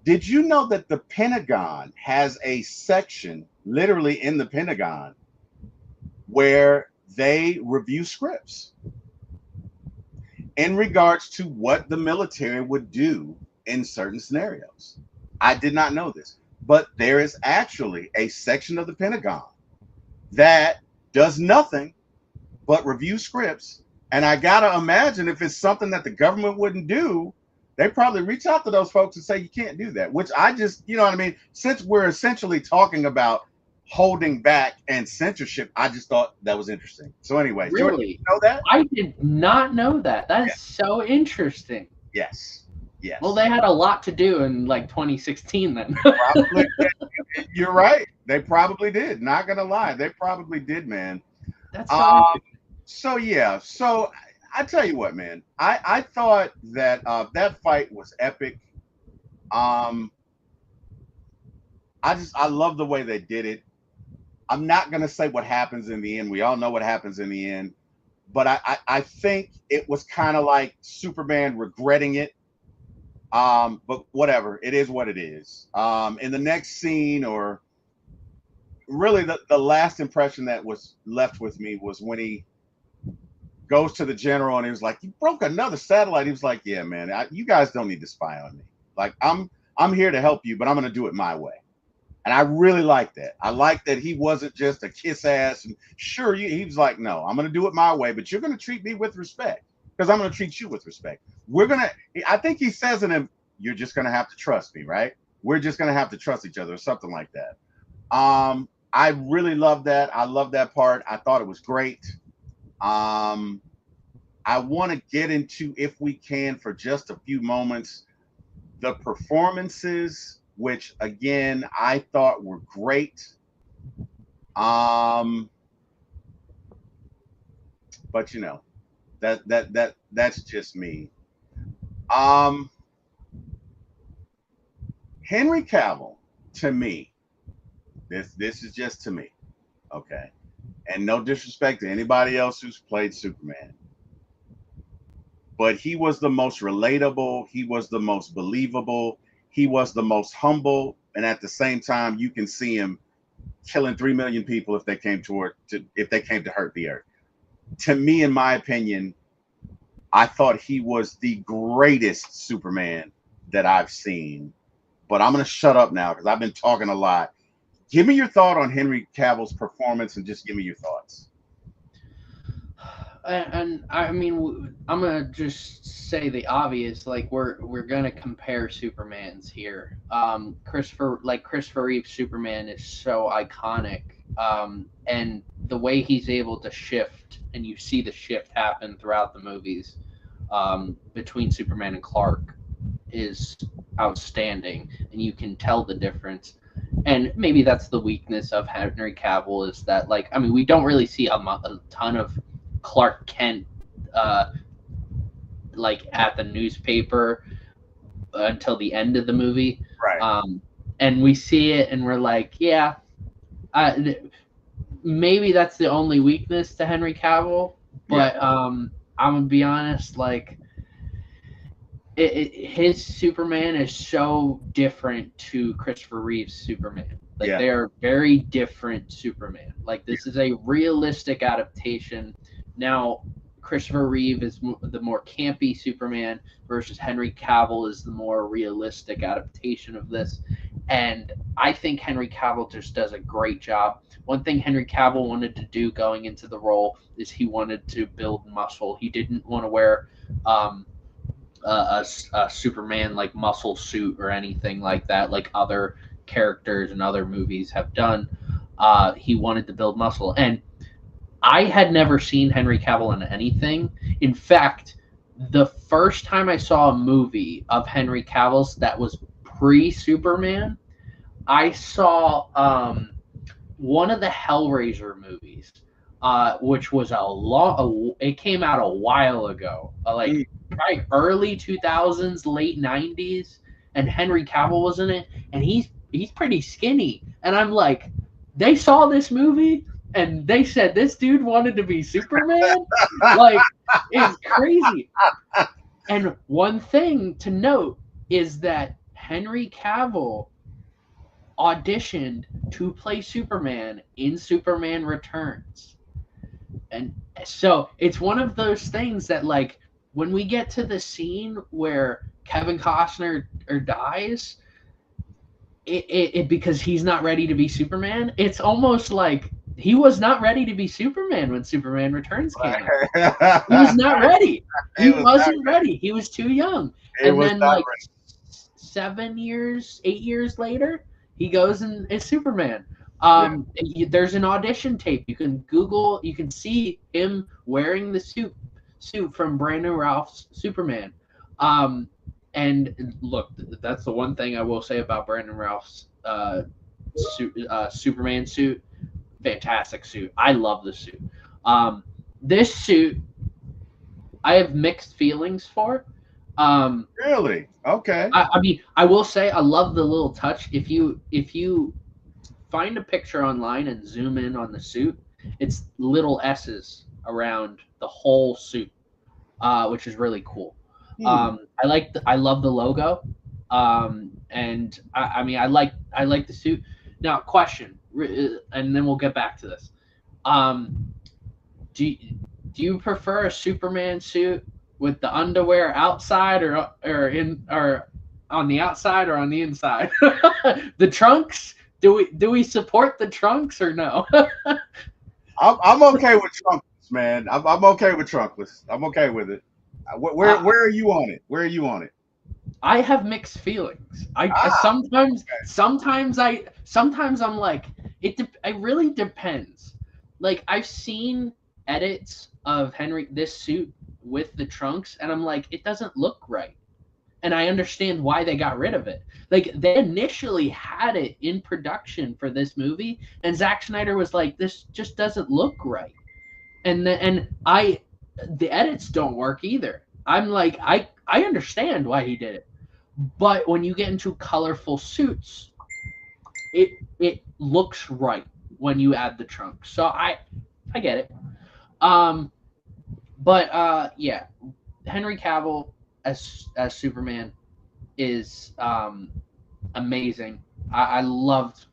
Did you know that the Pentagon has a section, literally in the Pentagon, where they review scripts in regards to what the military would do in certain scenarios? I did not know this, but there is actually a section of the Pentagon that does nothing but review scripts. And I gotta imagine if it's something that the government wouldn't do, they probably reach out to those folks and say, you can't do that, which I just, you know what I mean? Since we're essentially talking about holding back and censorship, I just thought that was interesting. So anyway, really? Jordan, you know that? I did not know that. That is so interesting. Yes. Yes. Well, they had a lot to do in like 2016 then. Probably, you're right. They probably did. Not gonna lie, they probably did, man. That's so interesting. So I tell you what, man. I thought that that fight was epic. I love the way they did it. I'm not gonna say what happens in the end. We all know what happens in the end, but I think it was kind of like Superman regretting it. But whatever, it is what it is. In the next scene, or really the last impression that was left with me was when he goes to the general and he was like, "You broke another satellite." He was like, "Yeah, man, you guys don't need to spy on me. Like, I'm here to help you, but I'm gonna do it my way." And I really like that. I like that he wasn't just a kiss ass and sure he was like, "No, I'm gonna do it my way, but you're gonna treat me with respect because I'm gonna treat you with respect. We're gonna." I think he says to him, "You're just gonna have to trust me, right? We're just gonna have to trust each other," or something like that. I really love that. I love that part. I thought it was great. Um, I want to get into, if we can, for just a few moments, the performances, which again I thought were great. Um, but you know, that's just me. Um, Henry Cavill, to me, this is just to me, okay. And no disrespect to anybody else who's played Superman, but he was the most relatable. He was the most believable. He was the most humble, and at the same time, you can see him killing 3 million people if they came if they came to hurt the earth. To me, in my opinion, I thought he was the greatest Superman that I've seen. But I'm gonna shut up now because I've been talking a lot. Give me your thought on Henry Cavill's performance, and just give me your thoughts. And I mean, I'm gonna just say the obvious. Like we're gonna compare Supermans here. Christopher Reeve's Superman is so iconic, and the way he's able to shift, and you see the shift happen throughout the movies, between Superman and Clark, is outstanding, and you can tell the difference. And maybe that's the weakness of Henry Cavill, is that, like, I mean, we don't really see a ton of Clark Kent, uh, like at the newspaper until the end of the movie. Right. And we see it and we're like, yeah, maybe that's the only weakness to Henry Cavill. But I'm gonna be honest, like his Superman is so different to Christopher Reeve's Superman. Like they are very different Superman. Like this is a realistic adaptation. Now, Christopher Reeve is the more campy Superman versus Henry Cavill is the more realistic adaptation of this. And I think Henry Cavill just does a great job. One thing Henry Cavill wanted to do going into the role is he wanted to build muscle. He didn't want to wear a Superman like muscle suit or anything like that, like other characters and other movies have done. He wanted to build muscle, and I had never seen Henry Cavill in anything. In fact, the first time I saw a movie of Henry Cavill's that was pre-Superman, I saw one of the Hellraiser movies, which was it came out a while ago, like probably early 2000s, late 90s, and Henry Cavill was in it, and he's pretty skinny, and I'm like, they saw this movie and they said this dude wanted to be Superman? Like, it's crazy. And one thing to note is that Henry Cavill auditioned to play Superman in Superman Returns. And so it's one of those things that, like, when we get to the scene where Kevin Costner dies, it because he's not ready to be Superman, it's almost like he was not ready to be Superman when Superman Returns came out. He was not ready. He wasn't ready. He was too young. And then, like, 8 years later, he goes and is Superman. There's an audition tape. You can Google. You can see him wearing the suit from Brandon Routh's Superman. And look, that's the one thing I will say about Brandon Routh's Superman suit. Fantastic suit. I love the suit. This suit, I have mixed feelings for. Um, Really? Okay. I mean, I will say I love the little touch. If you find a picture online and zoom in on the suit, it's little S's around the whole suit, which is really cool. Hmm. I love the logo, and I mean I like the suit. Now, question, and then we'll get back to this. Um, do you, do you prefer a Superman suit with the underwear outside or on the outside or on the inside? The trunks? Do we support the trunks or no? I'm okay with trunkless, man. I'm okay with trunkless. I'm okay with it. I, Where are you on it? Where are you on it? I have mixed feelings. Ah, Sometimes I'm like it really depends. Like I've seen edits of Henry this suit with the trunks and I'm like it doesn't look right. And I understand why they got rid of it. Like they initially had it in production for this movie and Zack Snyder was like this just doesn't look right. And the edits don't work either. I'm like I understand why he did it, but when you get into colorful suits, it looks right when you add the trunk. So I get it. Um, but yeah, Henry Cavill as Superman is amazing. I loved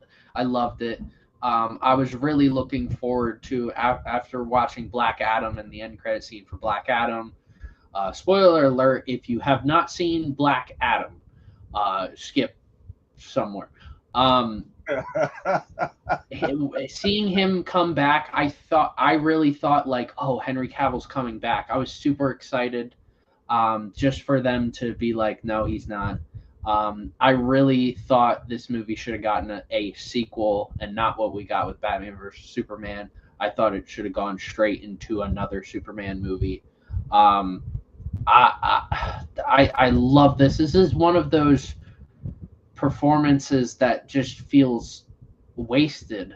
it. I was really looking forward to after watching Black Adam and the end credit scene for Black Adam. Spoiler alert: if you have not seen Black Adam, skip somewhere. Um, Seeing him come back, I really thought like, oh, Henry Cavill's coming back. I was super excited, just for them to be like, no, he's not. I really thought this movie should have gotten a sequel and not what we got with Batman versus Superman. I thought it should have gone straight into another Superman movie. Um, I love this. This is one of those performances that just feels wasted,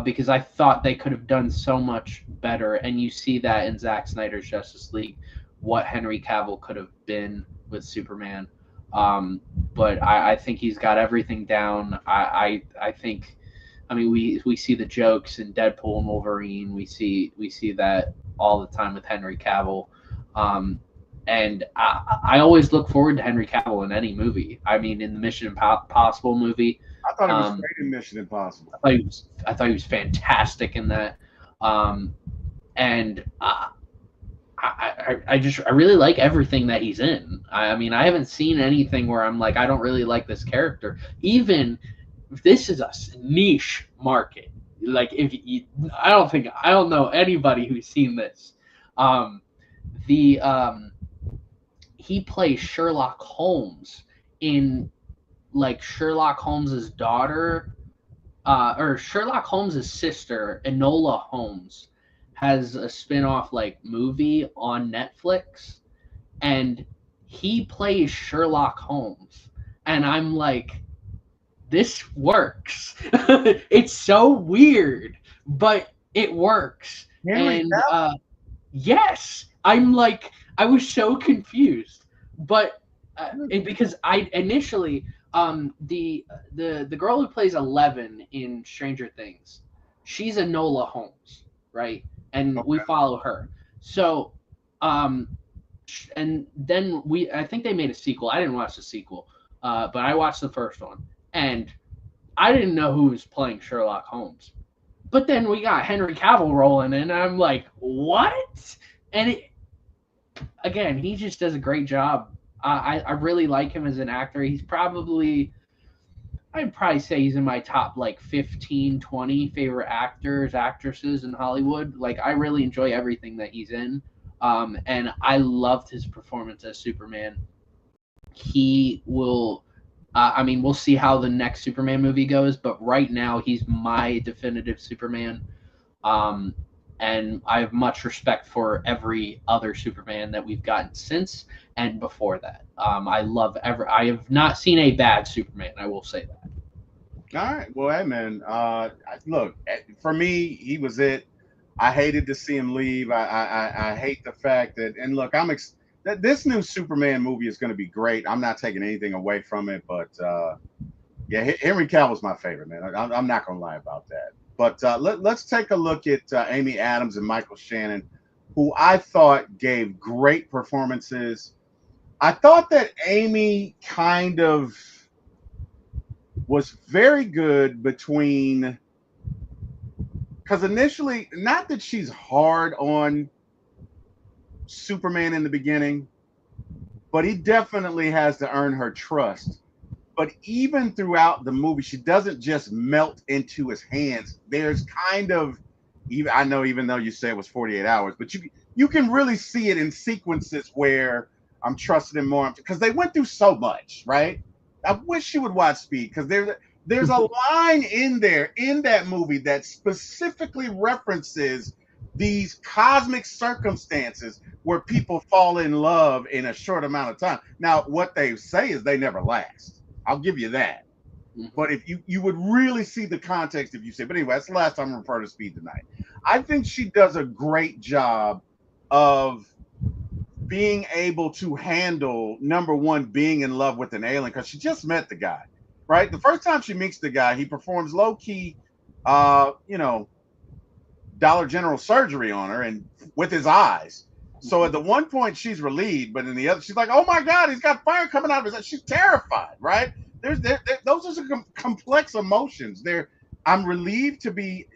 because I thought they could have done so much better. And you see that in Zack Snyder's Justice League, what Henry Cavill could have been with Superman. Um, but I think he's got everything down. I think, I mean, we see the jokes in Deadpool and Wolverine. We see that all the time with Henry Cavill. Um, and I always look forward to Henry Cavill in any movie. I mean, in the Mission Impossible movie, I thought it was um, great in Mission Impossible. I thought he was fantastic in that. Um, and I really like everything that he's in. I mean, I haven't seen anything where I'm like, I don't really like this character. Even this is a niche market. Like if you, I don't know anybody who's seen this. Um, the He plays Sherlock Holmes in like Sherlock Holmes's daughter, or Sherlock Holmes's sister, Enola Holmes, has a spin-off like movie on Netflix, and he plays Sherlock Holmes, and I'm like, this works. It's so weird, but it works. Henry And Cavill. yes, I'm like, I was so confused, but because I initially, the girl who plays 11 in Stranger Things, she's Enola Holmes, right? And we Okay. follow her. So, um, and then I think they made a sequel. I didn't watch the sequel, but I watched the first one, and I didn't know who was playing Sherlock Holmes. But then we got Henry Cavill rolling in, and I'm like, what? And again, he just does a great job. I really like him as an actor. I'd probably say he's in my top like 15, 20 favorite actors, actresses in Hollywood. Like, I really enjoy everything that he's in. And I loved his performance as Superman. He will, I mean, we'll see how the next Superman movie goes, but right now he's my definitive Superman. Um, and I have much respect for every other Superman that we've gotten since and before that. I have not seen a bad Superman. I will say that. All right. Well, hey, man. Look, for me, he was it. I hated to see him leave. I hate the fact that, and look, this new Superman movie is going to be great. I'm not taking anything away from it, but yeah, Henry Cavill's my favorite, man. I'm not going to lie about that. But let's take a look at Amy Adams and Michael Shannon, who I thought gave great performances. I thought that Amy kind of was very good between, because initially, not that she's hard on Superman in the beginning, but he definitely has to earn her trust. But even throughout the movie, she doesn't just melt into his hands. There's kind of, even I know, even though you say it was 48 hours, but you can really see it in sequences where I'm trusting him more because they went through so much, right? I wish you would watch Speed because there's a line in there in that movie that specifically references these cosmic circumstances where people fall in love in a short amount of time. Now, what they say is they never last. I'll give you that. But if you would really see the context if you say, but anyway, that's the last time I'm referring to Speed tonight. I think she does a great job of being able to handle, number one, being in love with an alien, because she just met the guy, right? The first time she meets the guy, he performs low-key, Dollar General surgery on her and with his eyes. So at the one point she's relieved, but in the other, she's like, "Oh my God, he's got fire coming out of his eyes." She's terrified, right? Those are some complex emotions. I'm relieved to be,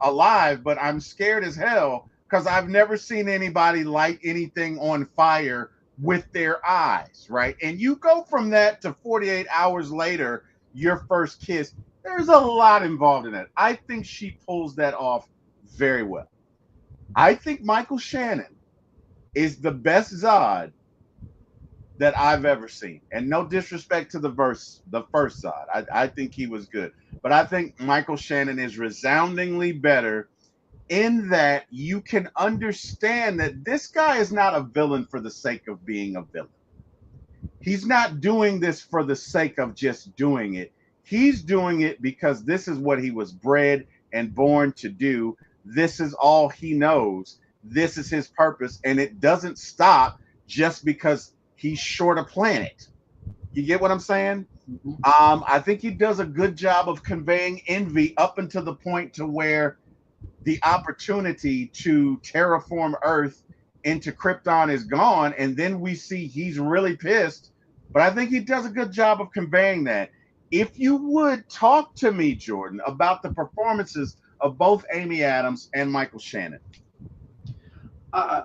alive, but I'm scared as hell because I've never seen anybody light anything on fire with their eyes, right? And you go from that to 48 hours later, your first kiss. There's a lot involved in it. I think she pulls that off very well. I think Michael Shannon is the best Zod that I've ever seen. And no disrespect to the first Zod. I think he was good. But I think Michael Shannon is resoundingly better in that you can understand that this guy is not a villain for the sake of being a villain. He's not doing this for the sake of just doing it. He's doing it because this is what he was bred and born to do. This is all he knows. This is his purpose, and it doesn't stop just because he's short a planet. You get what I'm saying? I think he does a good job of conveying envy up until the point to where the opportunity to terraform Earth into Krypton is gone, and then we see he's really pissed. But I think he does a good job of conveying that. If you would talk to me, Jordan, about the performances of both Amy Adams and Michael Shannon. I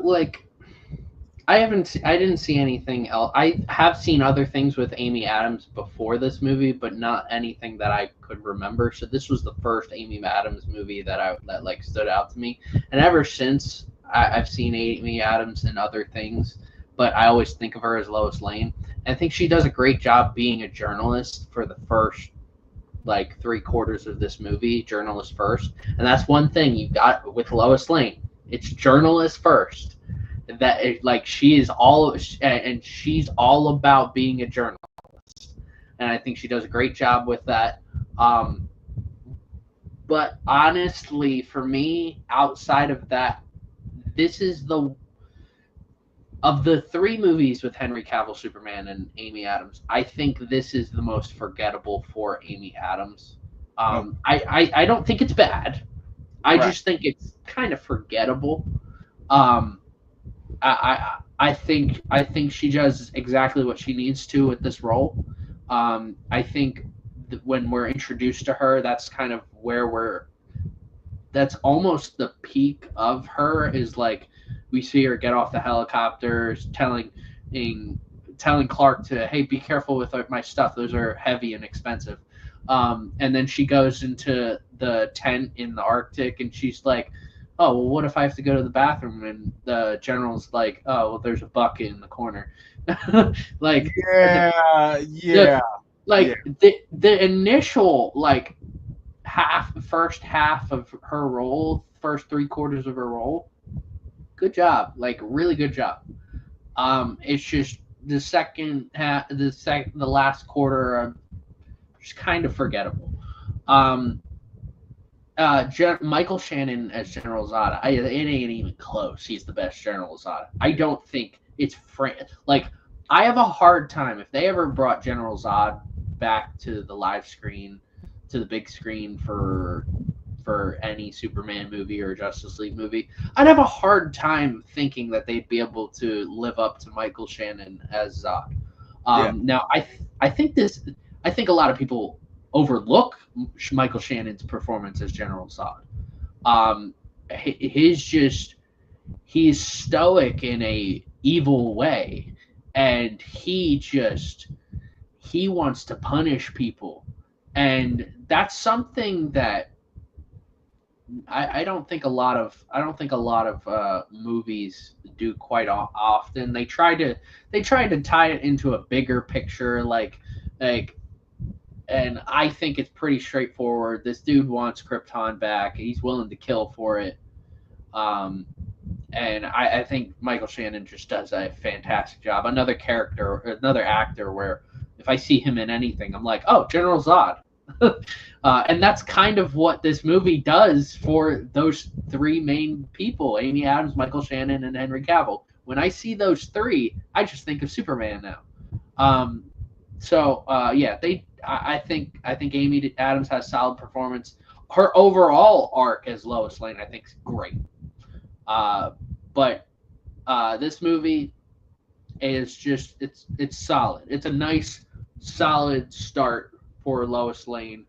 didn't see anything else. I have seen other things with Amy Adams before this movie, but not anything that I could remember. So this was the first Amy Adams movie that stood out to me. And ever since, I've seen Amy Adams in other things, but I always think of her as Lois Lane. And I think she does a great job being a journalist for the first 3/4 of this movie, journalist first. And that's one thing you got with Lois Lane. It's journalist first. She's all about being a journalist, and I think she does a great job with that. But honestly, for me, outside of that, this is of the three movies with Henry Cavill Superman and Amy Adams, I think this is the most forgettable for Amy Adams. I don't think it's bad. I just think it's kind of forgettable. I think she does exactly what she needs to with this role. I think when we're introduced to her, that's kind of where that's almost the peak of her, is we see her get off the helicopters telling Clark to, hey, be careful with my stuff. Those are heavy and expensive. And then she goes into the tent in the Arctic and she's like, oh, well, what if I have to go to the bathroom? And the general's like, oh, well, there's a bucket in the corner. The initial first half of her role, first 3/4 of her role, good job, really good job. It's just the second half, the last quarter, just kind of forgettable. Michael Shannon as General Zod, it ain't even close. He's the best General Zod. I don't think like I have a hard time if they ever brought General Zod back to the live screen, to the big screen for any Superman movie or Justice League movie. I'd have a hard time thinking that they'd be able to live up to Michael Shannon as Zod. Yeah. Now, I think a lot of people overlook Michael Shannon's performance as General Zod. He's stoic in a evil way, and he wants to punish people, and that's something that I don't think a lot of movies do quite often. They try to tie it into a bigger picture, and I think it's pretty straightforward. This dude wants Krypton back. He's willing to kill for it. And I think Michael Shannon just does a fantastic job. Another actor where if I see him in anything, I'm like, oh, General Zod. And that's kind of what this movie does for those three main people: Amy Adams, Michael Shannon, and Henry Cavill. When I see those three, I just think of Superman now. I think Amy Adams has solid performance. Her overall arc as Lois Lane, I think, is great. But this movie is just it's solid. It's a nice solid start for Lois Lane.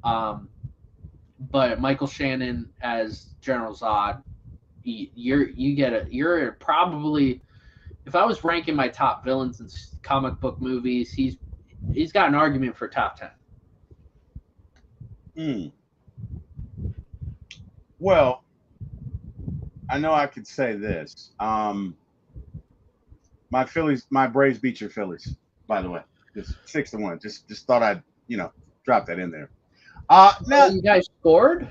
But Michael Shannon as General Zod, you're probably, if I was ranking my top villains in comic book movies, he's got an argument for top 10. Well, I know I could say this. My Braves beat your Phillies, by the way. Just 6-1. Just thought I'd, drop that in there. Now you guys scored?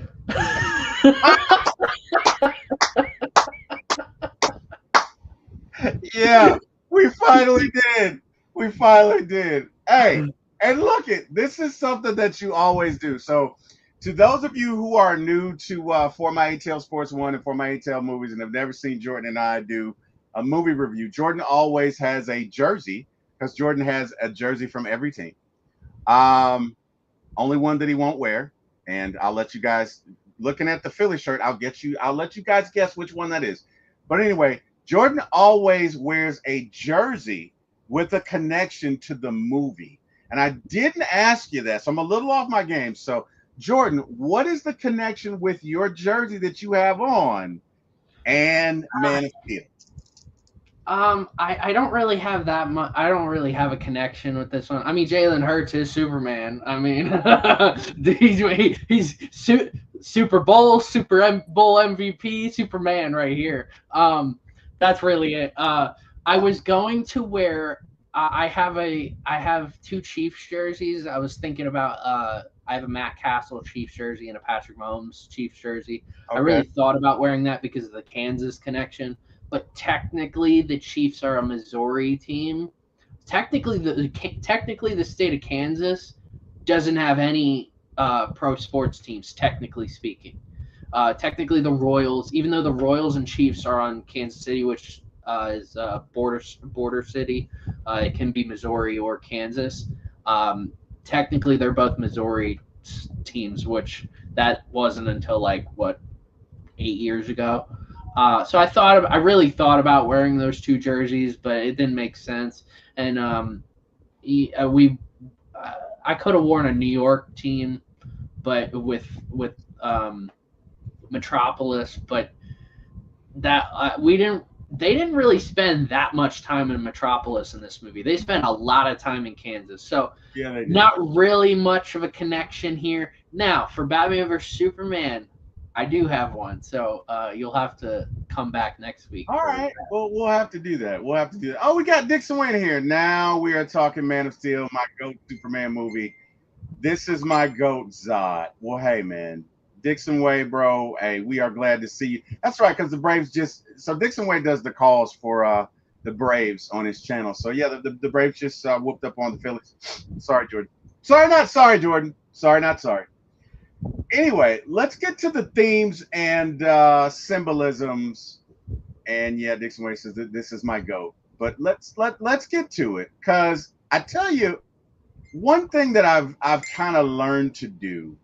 Yeah, we finally did. Hey, and look this is something that you always do. So to those of you who are new to For My ATL Sports 1 and For My ATL Movies and have never seen Jordan and I do a movie review, Jordan always has a jersey, because Jordan has a jersey from every team. Only one that he won't wear, and I'll let you guys, looking at the Philly shirt, I'll let you guys guess which one that is. But anyway, Jordan always wears a jersey with a connection to the movie. And I didn't ask you that, so I'm a little off my game. So Jordan, what is the connection with your jersey that you have on and Man of Steel? I don't really have that much. I don't really have a connection with this one. I mean, Jalen Hurts is Superman. I mean, he's Super Bowl MVP, Superman right here. That's really it. I was going to wear. I have two Chiefs jerseys. I was thinking about. I have a Matt Castle Chiefs jersey and a Patrick Mahomes Chiefs jersey. Okay. I really thought about wearing that because of the Kansas connection. But technically, the Chiefs are a Missouri team. Technically, the state of Kansas doesn't have any pro sports teams, technically speaking. Technically, the Royals, even though the Royals and Chiefs are on Kansas City, which is a border city, it can be Missouri or Kansas. Technically, they're both Missouri teams, which that wasn't until 8 years ago. So I really thought about wearing those two jerseys, but it didn't make sense. And I could have worn a New York team, but with Metropolis, but they didn't really spend that much time in Metropolis in this movie. They spent a lot of time in Kansas, so not really much of a connection here. Now for Batman vs Superman, I do have one, so you'll have to come back next week. All right. Well, we'll have to do that. Oh, we got Dixon Wayne here. Now we are talking Man of Steel, my GOAT Superman movie. This is my GOAT Zod. Well, hey, man. Dixon Wayne, bro. Hey, we are glad to see you. That's right, because the Braves so Dixon Wayne does the calls for the Braves on his channel. So, yeah, the Braves just whooped up on the Phillies. Sorry, Jordan. Sorry, not sorry, Jordan. Sorry, not sorry. Anyway, let's get to the themes and symbolisms. And yeah, Dixon Wayne says this is my GOAT. but let's get to it, because I tell you one thing that I've kind of learned to do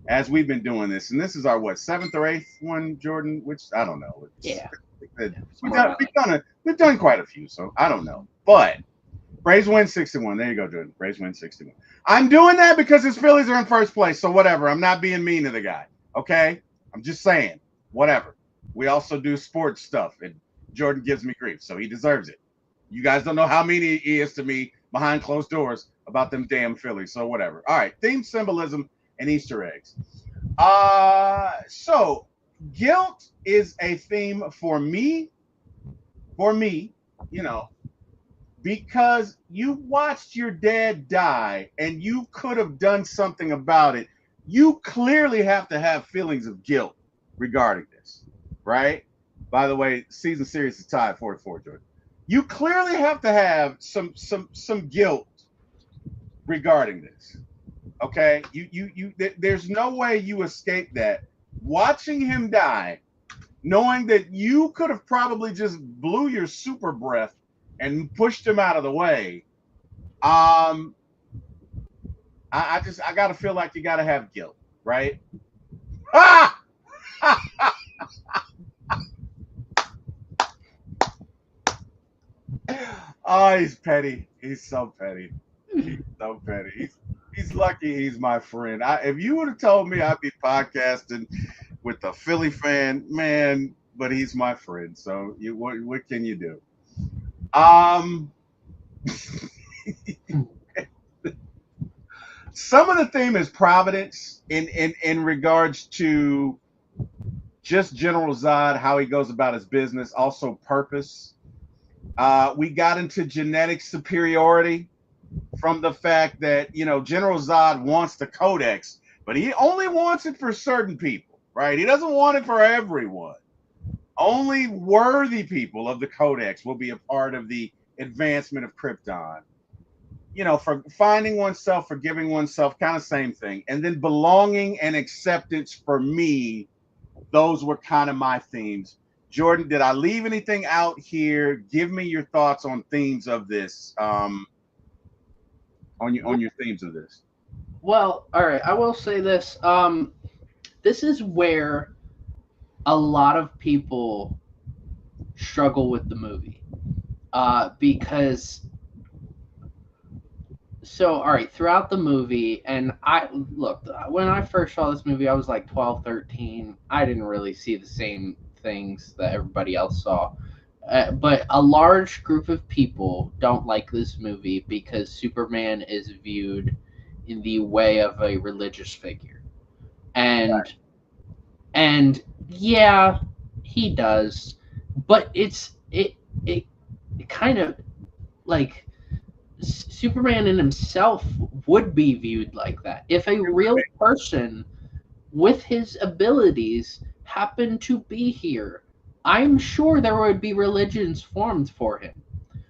as we've been doing this, and this is our what, seventh or eighth one, Jordan? Which I don't know. Yeah. We've done quite a few, so I don't know. But Braves win 61. There you go, Jordan. Braves win 61. I'm doing that because his Phillies are in first place, so whatever. I'm not being mean to the guy. Okay, I'm just saying whatever. We also do sports stuff, and Jordan gives me grief, so he deserves it. You guys don't know how mean he is to me behind closed doors about them damn Phillies, so whatever. All right, theme, symbolism, and Easter eggs. So guilt is a theme for me, you know, because you watched your dad die and you could have done something about it. You clearly have to have feelings of guilt regarding this, right? By the way, season series is tied 4-4, Jordan. You clearly have to have some guilt regarding this. Okay? There's no way you escape that. Watching him die, knowing that you could have probably just blew your super breath and pushed him out of the way. I gotta feel like you gotta have guilt, right? Ah! Oh, he's petty. He's so petty. He's so petty. He's lucky he's my friend. If you would have told me I'd be podcasting with a Philly fan, man, but he's my friend. So what can you do? Some of the theme is Providence in regards to just General Zod, how he goes about his business, also purpose. We got into genetic superiority from the fact that, General Zod wants the Codex, but he only wants it for certain people, right? He doesn't want it for everyone. Only worthy people of the Codex will be a part of the advancement of Krypton. For finding oneself, forgiving oneself, kind of same thing. And then belonging and acceptance for me, those were kind of my themes. Jordan, did I leave anything out here? Give me your thoughts on themes of this. On your themes of this. Well, all right. I will say this. This is where a lot of people struggle with the movie, because. So, all right, throughout the movie, and when I first saw this movie, I was like 12, 13. I didn't really see the same things that everybody else saw. But a large group of people don't like this movie because Superman is viewed in the way of a religious figure. And yeah, he does. But it kind of like Superman in himself would be viewed like that. If a real person with his abilities happened to be here, I'm sure there would be religions formed for him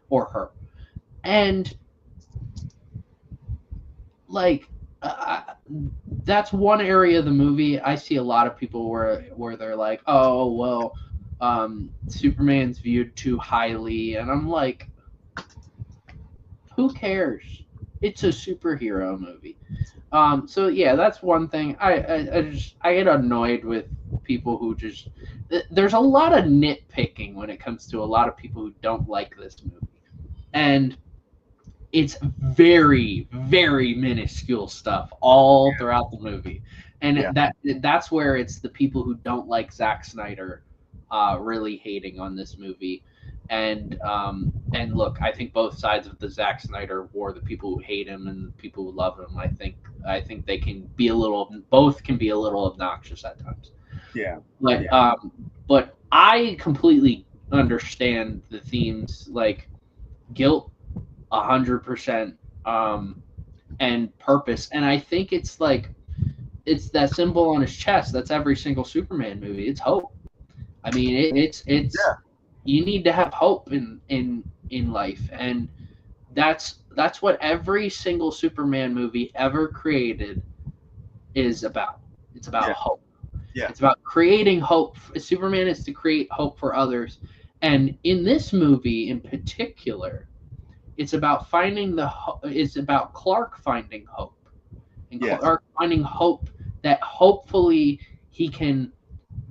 or her. And that's one area of the movie I see a lot of people where they're like, oh, well, Superman's viewed too highly. And I'm like, who cares? It's a superhero movie. So yeah, that's one thing. I get annoyed with people who just. There's a lot of nitpicking when it comes to a lot of people who don't like this movie, and it's very, very minuscule stuff all throughout the movie, and that's where it's the people who don't like Zack Snyder, really hating on this movie. And look, I think both sides of the Zack Snyder war, the people who hate him and the people who love him, I think they can be both can be a little obnoxious at times. Yeah. But I completely understand the themes, like guilt, 100%, and purpose. And I think it's that symbol on his chest. That's every single Superman movie. It's hope. I mean, it's. Yeah. You need to have hope in life, and that's what every single Superman movie ever created is about. It's about hope. Yeah. It's about creating hope. Superman is to create hope for others, And in this movie in particular, it's about it's about Clark finding hope, and Yes. Clark finding hope that hopefully he can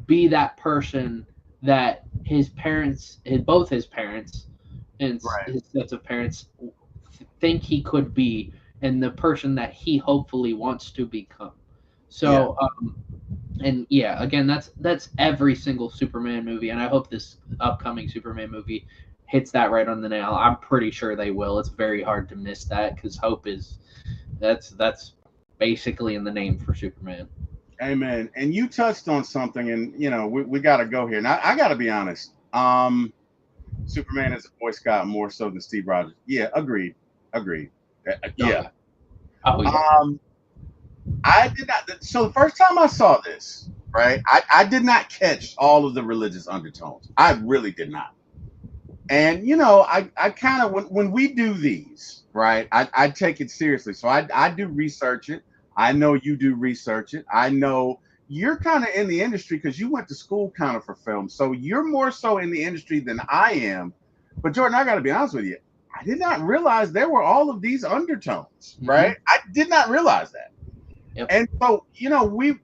be that person that his parents, both his parents and Right. his sets of parents think he could be, and the person that he hopefully wants to become. Yeah. So, and yeah, again, that's every single Superman movie, and I hope this upcoming Superman movie hits that right on the nail. I'm pretty sure they will. It's very hard to miss that because hope is that's basically in the name for Superman. Amen. And you touched on something, and we got to go here. Now, I got to be honest. Superman is a Boy Scout more so than Steve Rogers. Yeah, agreed. Agreed. Yeah. Oh yeah. Um, I did not. So the first time I saw this, right, I did not catch all of the religious undertones. I really did not. And I kind of when we do these, right, I take it seriously. So I do research it. I know you do research it. I know you're kind of in the industry because you went to school kind of for film. So you're more so in the industry than I am. But Jordan, I got to be honest with you. I did not realize there were all of these undertones, right? I did not realize that. Yep. And so,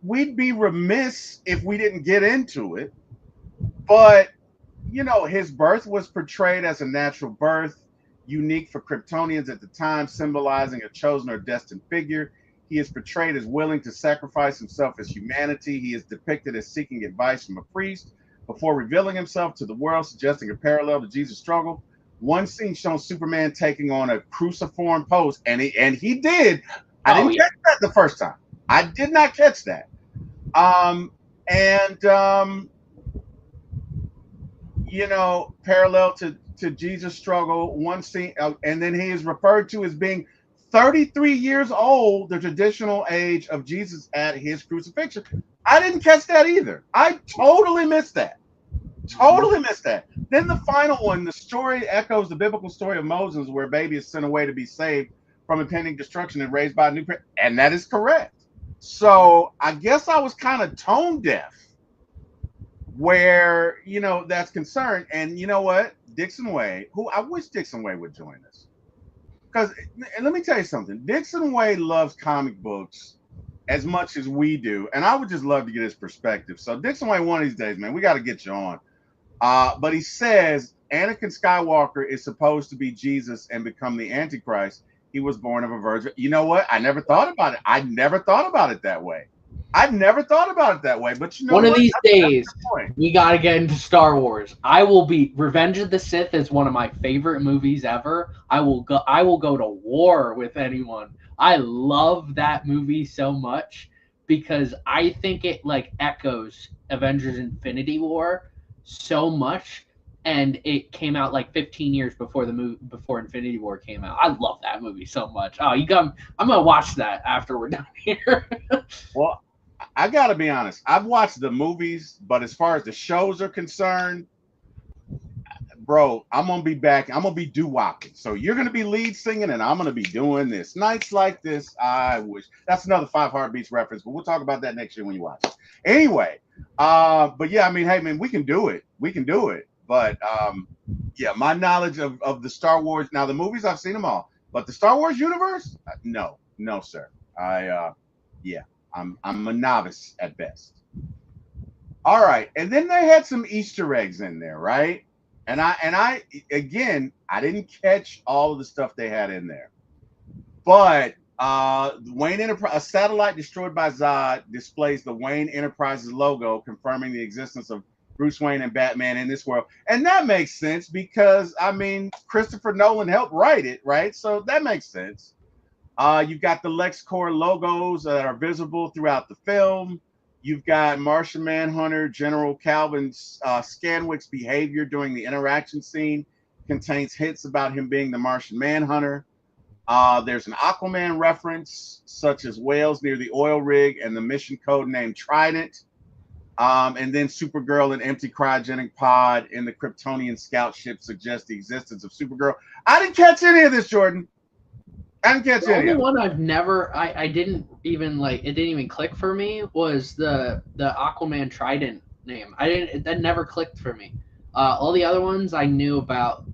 we'd be remiss if we didn't get into it. But, his birth was portrayed as a natural birth, unique for Kryptonians at the time, symbolizing a chosen or destined figure. He is portrayed as willing to sacrifice himself as humanity. He is depicted as seeking advice from a priest before revealing himself to the world, suggesting a parallel to Jesus' struggle. One scene shows Superman taking on a cruciform pose, and he did. I didn't catch that the first time. I did not catch that. Parallel to Jesus' struggle, one scene, and then he is referred to as being 33 years old, the traditional age of Jesus at his crucifixion. I didn't catch that either. I totally missed that. Totally missed that. Then the final one, the story echoes the biblical story of Moses, where a baby is sent away to be saved from impending destruction and raised by a new parent. And that is correct. So I guess I was kind of tone deaf where, that's concerned. And you know what? Dixon Way, who I wish Dixon Way would join us. Because, and let me tell you something, Dixon Way loves comic books as much as we do. And I would just love to get his perspective. So Dixon Way, one of these days, man, we got to get you on. But he says Anakin Skywalker is supposed to be Jesus and become the Antichrist. He was born of a virgin. You know what? I never thought about it. I never thought about it that way. I've never thought about it that way. But one of these days, we got to get into Star Wars. Revenge of the Sith is one of my favorite movies ever. I will go to war with anyone. I love that movie so much because I think it echoes Avengers Infinity War so much, and it came out 15 years before before Infinity War came out. I love that movie so much. Oh, I'm gonna watch that after we're done here. Well, I gotta be honest. I've watched the movies, but as far as the shows are concerned, bro, I'm gonna be back. I'm gonna be doo-wopping. So you're gonna be lead singing, and I'm gonna be doing this. Nights like this, I wish. That's another 5 Heartbeats reference, but we'll talk about that next year when you watch it. Anyway, but yeah, I mean, hey man, we can do it. We can do it. But yeah, my knowledge of the Star Wars, now the movies, I've seen them all, but the Star Wars universe, no, sir. I'm a novice at best. All right, and then they had some Easter eggs in there, right? And I again, I didn't catch all of the stuff they had in there, but Wayne Enterprise, a satellite destroyed by Zod, displays the Wayne Enterprises logo, confirming the existence of Bruce Wayne and Batman in this world. And that makes sense because, I mean, Christopher Nolan helped write it, right? So that makes sense. You've got the LexCorp logos that are visible throughout the film. You've got Martian Manhunter, General Calvin Scanwick's behavior during the interaction scene contains hints about him being the Martian Manhunter. There's an Aquaman reference, such as whales near the oil rig and the mission code named Trident. And then Supergirl, an empty cryogenic pod in the Kryptonian scout ship, suggests the existence of Supergirl. I didn't catch any of this, Jordan. I didn't catch any of it. The only one I've never, I didn't even it didn't even click for me was the Aquaman Trident name. That never clicked for me. All the other ones I knew about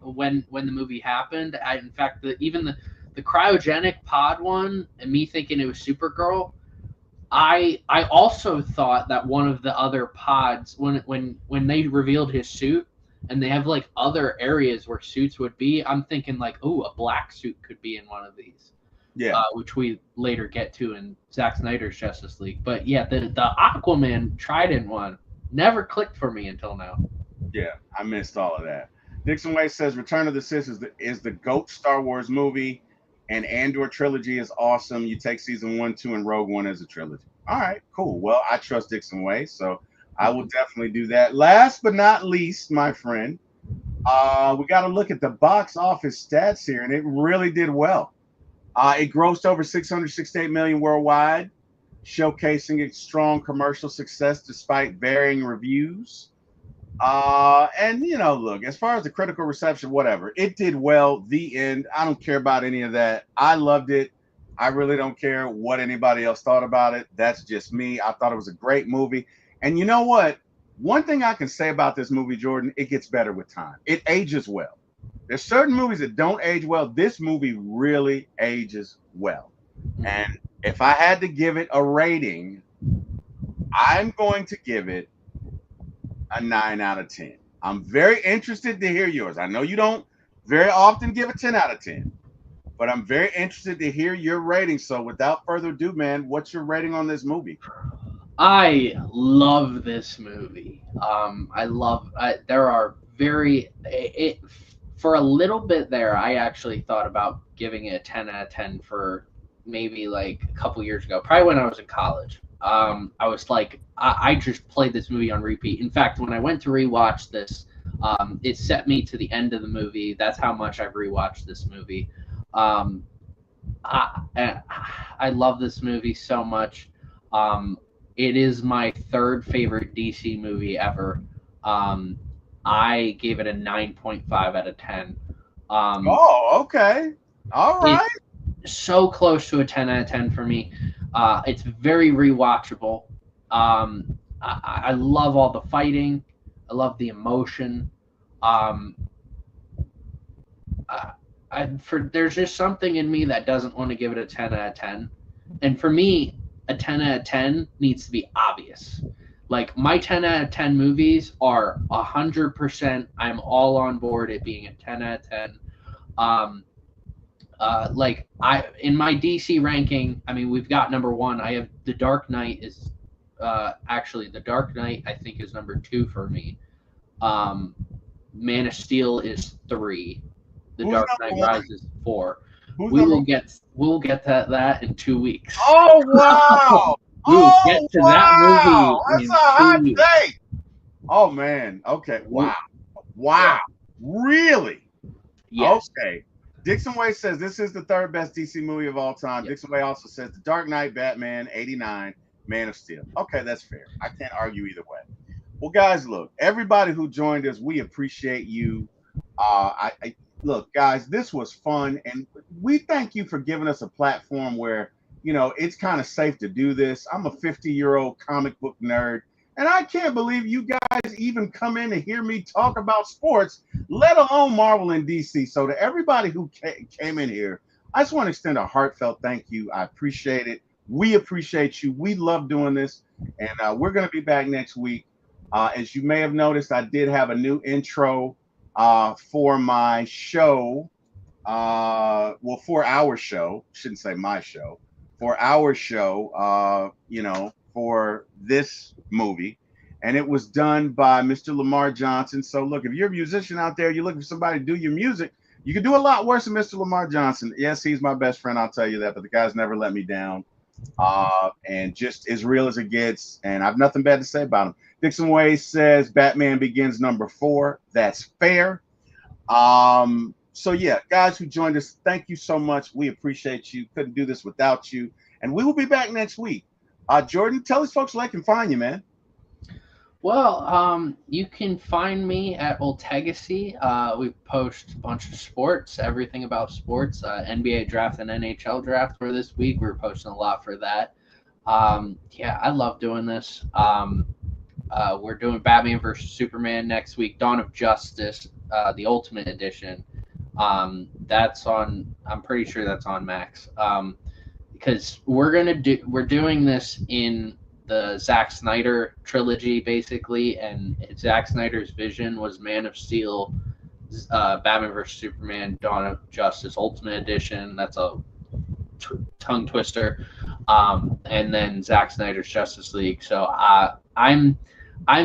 when the movie happened. In fact, even the cryogenic pod one, and me thinking it was Supergirl. I also thought that one of the other pods, when they revealed his suit, and they have like other areas where suits would be, I'm thinking like, oh, a black suit could be in one of these. Yeah. Which we later get to in Zack Snyder's Justice League. But yeah, the Aquaman Trident one never clicked for me until now. Yeah, I missed all of that. Dixon Way says Return of the Sith is the GOAT Star Wars movie, and Andor trilogy is awesome. You take season 1, 2, and Rogue One as a trilogy. All right, cool. Well, I trust Dixon Way, so I will definitely do that. Last but not least, my friend, we got to look at the box office stats here, and it really did well. It grossed over 668 million worldwide, showcasing its strong commercial success despite varying reviews. And look, as far as the critical reception, whatever, it did well. The end. I don't care about any of that. I loved it. I really don't care what anybody else thought about it. That's just me. I thought it was a great movie. And you know what? One thing I can say about this movie, Jordan, it gets better with time. It ages well. There's certain movies that don't age well. This movie really ages well. And if I had to give it a rating, I'm going to give it a 9 out of 10. I'm very interested to hear yours. I know you don't very often give a 10 out of 10, but I'm very interested to hear your rating. So without further ado, man, what's your rating on this movie? I love this movie. There are for a little bit there, I actually thought about giving it a 10 out of 10 for maybe like a couple years ago, probably when I was in college. I was like, I just played this movie on repeat. In fact, when I went to rewatch this, it set me to the end of the movie. That's how much I've rewatched this movie. I love this movie so much. It is my third favorite DC movie ever. I gave it a 9.5 out of 10. Okay. All right. So close to a 10 out of 10 for me. It's very rewatchable. I love all the fighting. I love the emotion. There's just something in me that doesn't want to give it a 10 out of 10. And for me, a 10 out of 10 needs to be obvious. Like, my 10 out of 10 movies are 100%. I'm all on board it being a 10 out of 10. In my DC ranking, I mean, we've got number 1. I have The Dark Knight is actually The Dark Knight, I think, is number 2 for me. Man of Steel is 3. The Dark Knight Rises is 4. We'll get to that in 2 weeks. Oh wow! We'll get to that movie. That's a hot take. Oh man. Okay. Wow. Yeah. Really? Yes. Okay. Dixon Way says this is the third best DC movie of all time. Yep. Dixon Way also says The Dark Knight, Batman, 89, Man of Steel. Okay, that's fair. I can't argue either way. Well, guys, look, everybody who joined us, we appreciate you. Look, guys, this was fun, and we thank you for giving us a platform where, it's kind of safe to do this. I'm a 50-year-old comic book nerd, and I can't believe you guys even come in to hear me talk about sports, let alone Marvel and DC. So to everybody who came in here, I just want to extend a heartfelt thank you. I appreciate it. We appreciate you. We love doing this, and we're going to be back next week. As you may have noticed, I did have a new intro for my show. For our show, shouldn't say my show, for our show, for this movie. And it was done by Mr. Lamar Johnson. So look, if you're a musician out there, you're looking for somebody to do your music, you can do a lot worse than Mr. Lamar Johnson. Yes, he's my best friend, I'll tell you that, but the guy's never let me down. And just as real as it gets. And I've nothing bad to say about him. Dixon Way says Batman Begins number 4. That's fair. So yeah, guys who joined us, thank you so much. We appreciate you. Couldn't do this without you. And we will be back next week. Jordan, tell these folks where they can find you, man. Well, you can find me at Oltegacy. We post a bunch of sports, everything about sports. NBA draft and NHL draft for this week. We're posting a lot for that. Yeah, I love doing this. We're doing Batman versus Superman next week. Dawn of Justice, the Ultimate Edition. That's on. I'm pretty sure that's on Max. Because we're doing this in the Zack Snyder trilogy, basically, and Zack Snyder's vision was Man of Steel, Batman vs Superman, Dawn of Justice Ultimate Edition. That's a tongue twister, and then Zack Snyder's Justice League. So I'm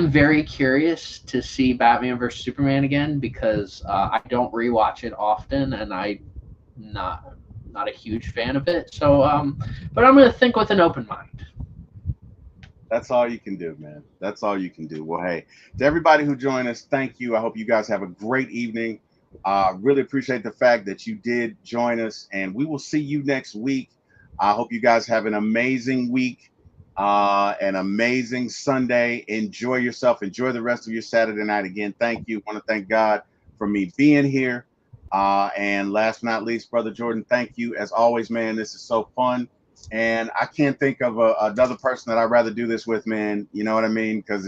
very curious to see Batman vs Superman again because I don't rewatch it often, and I'm not a huge fan of it. So, but I'm gonna think with an open mind. That's all you can do, man. That's all you can do. Well, hey, to everybody who joined us, thank you. I hope you guys have a great evening. Really appreciate the fact that you did join us, and we will see you next week. I hope you guys have an amazing week, an amazing Sunday. Enjoy yourself. Enjoy the rest of your Saturday night. Again, thank you. I want to thank God for me being here. And last but not least, Brother Jordan, thank you. As always, man, this is so fun. And I can't think of another person that I'd rather do this with, man. You know what I mean? Because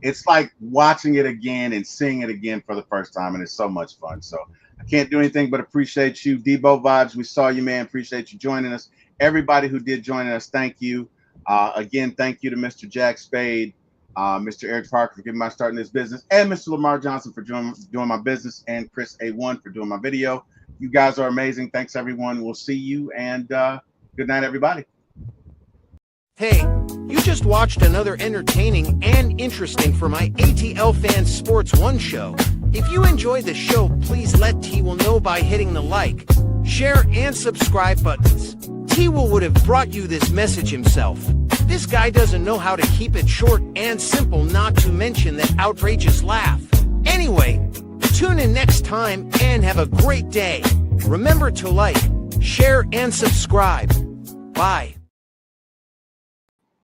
it's like watching it again and seeing it again for the first time. And it's so much fun. So I can't do anything but appreciate you. Deboe Vibes, we saw you, man. Appreciate you joining us. Everybody who did join us, thank you. Again, thank you to Mr. Jack Spade, Mr. Eric Parker for getting my start in this business, and Mr. Lamar Johnson for doing my business, and Chris A1 for doing my video. You guys are amazing. Thanks, everyone. We'll see you, and good night, everybody. Hey, you just watched another entertaining and interesting for my ATL Fans Sports 1 show. If you enjoyed the show, please let T-Wil know by hitting the like, share, and subscribe buttons. T-Wil would have brought you this message himself. This guy doesn't know how to keep it short and simple, not to mention that outrageous laugh. Anyway, tune in next time and have a great day. Remember to like, share, and subscribe. Bye.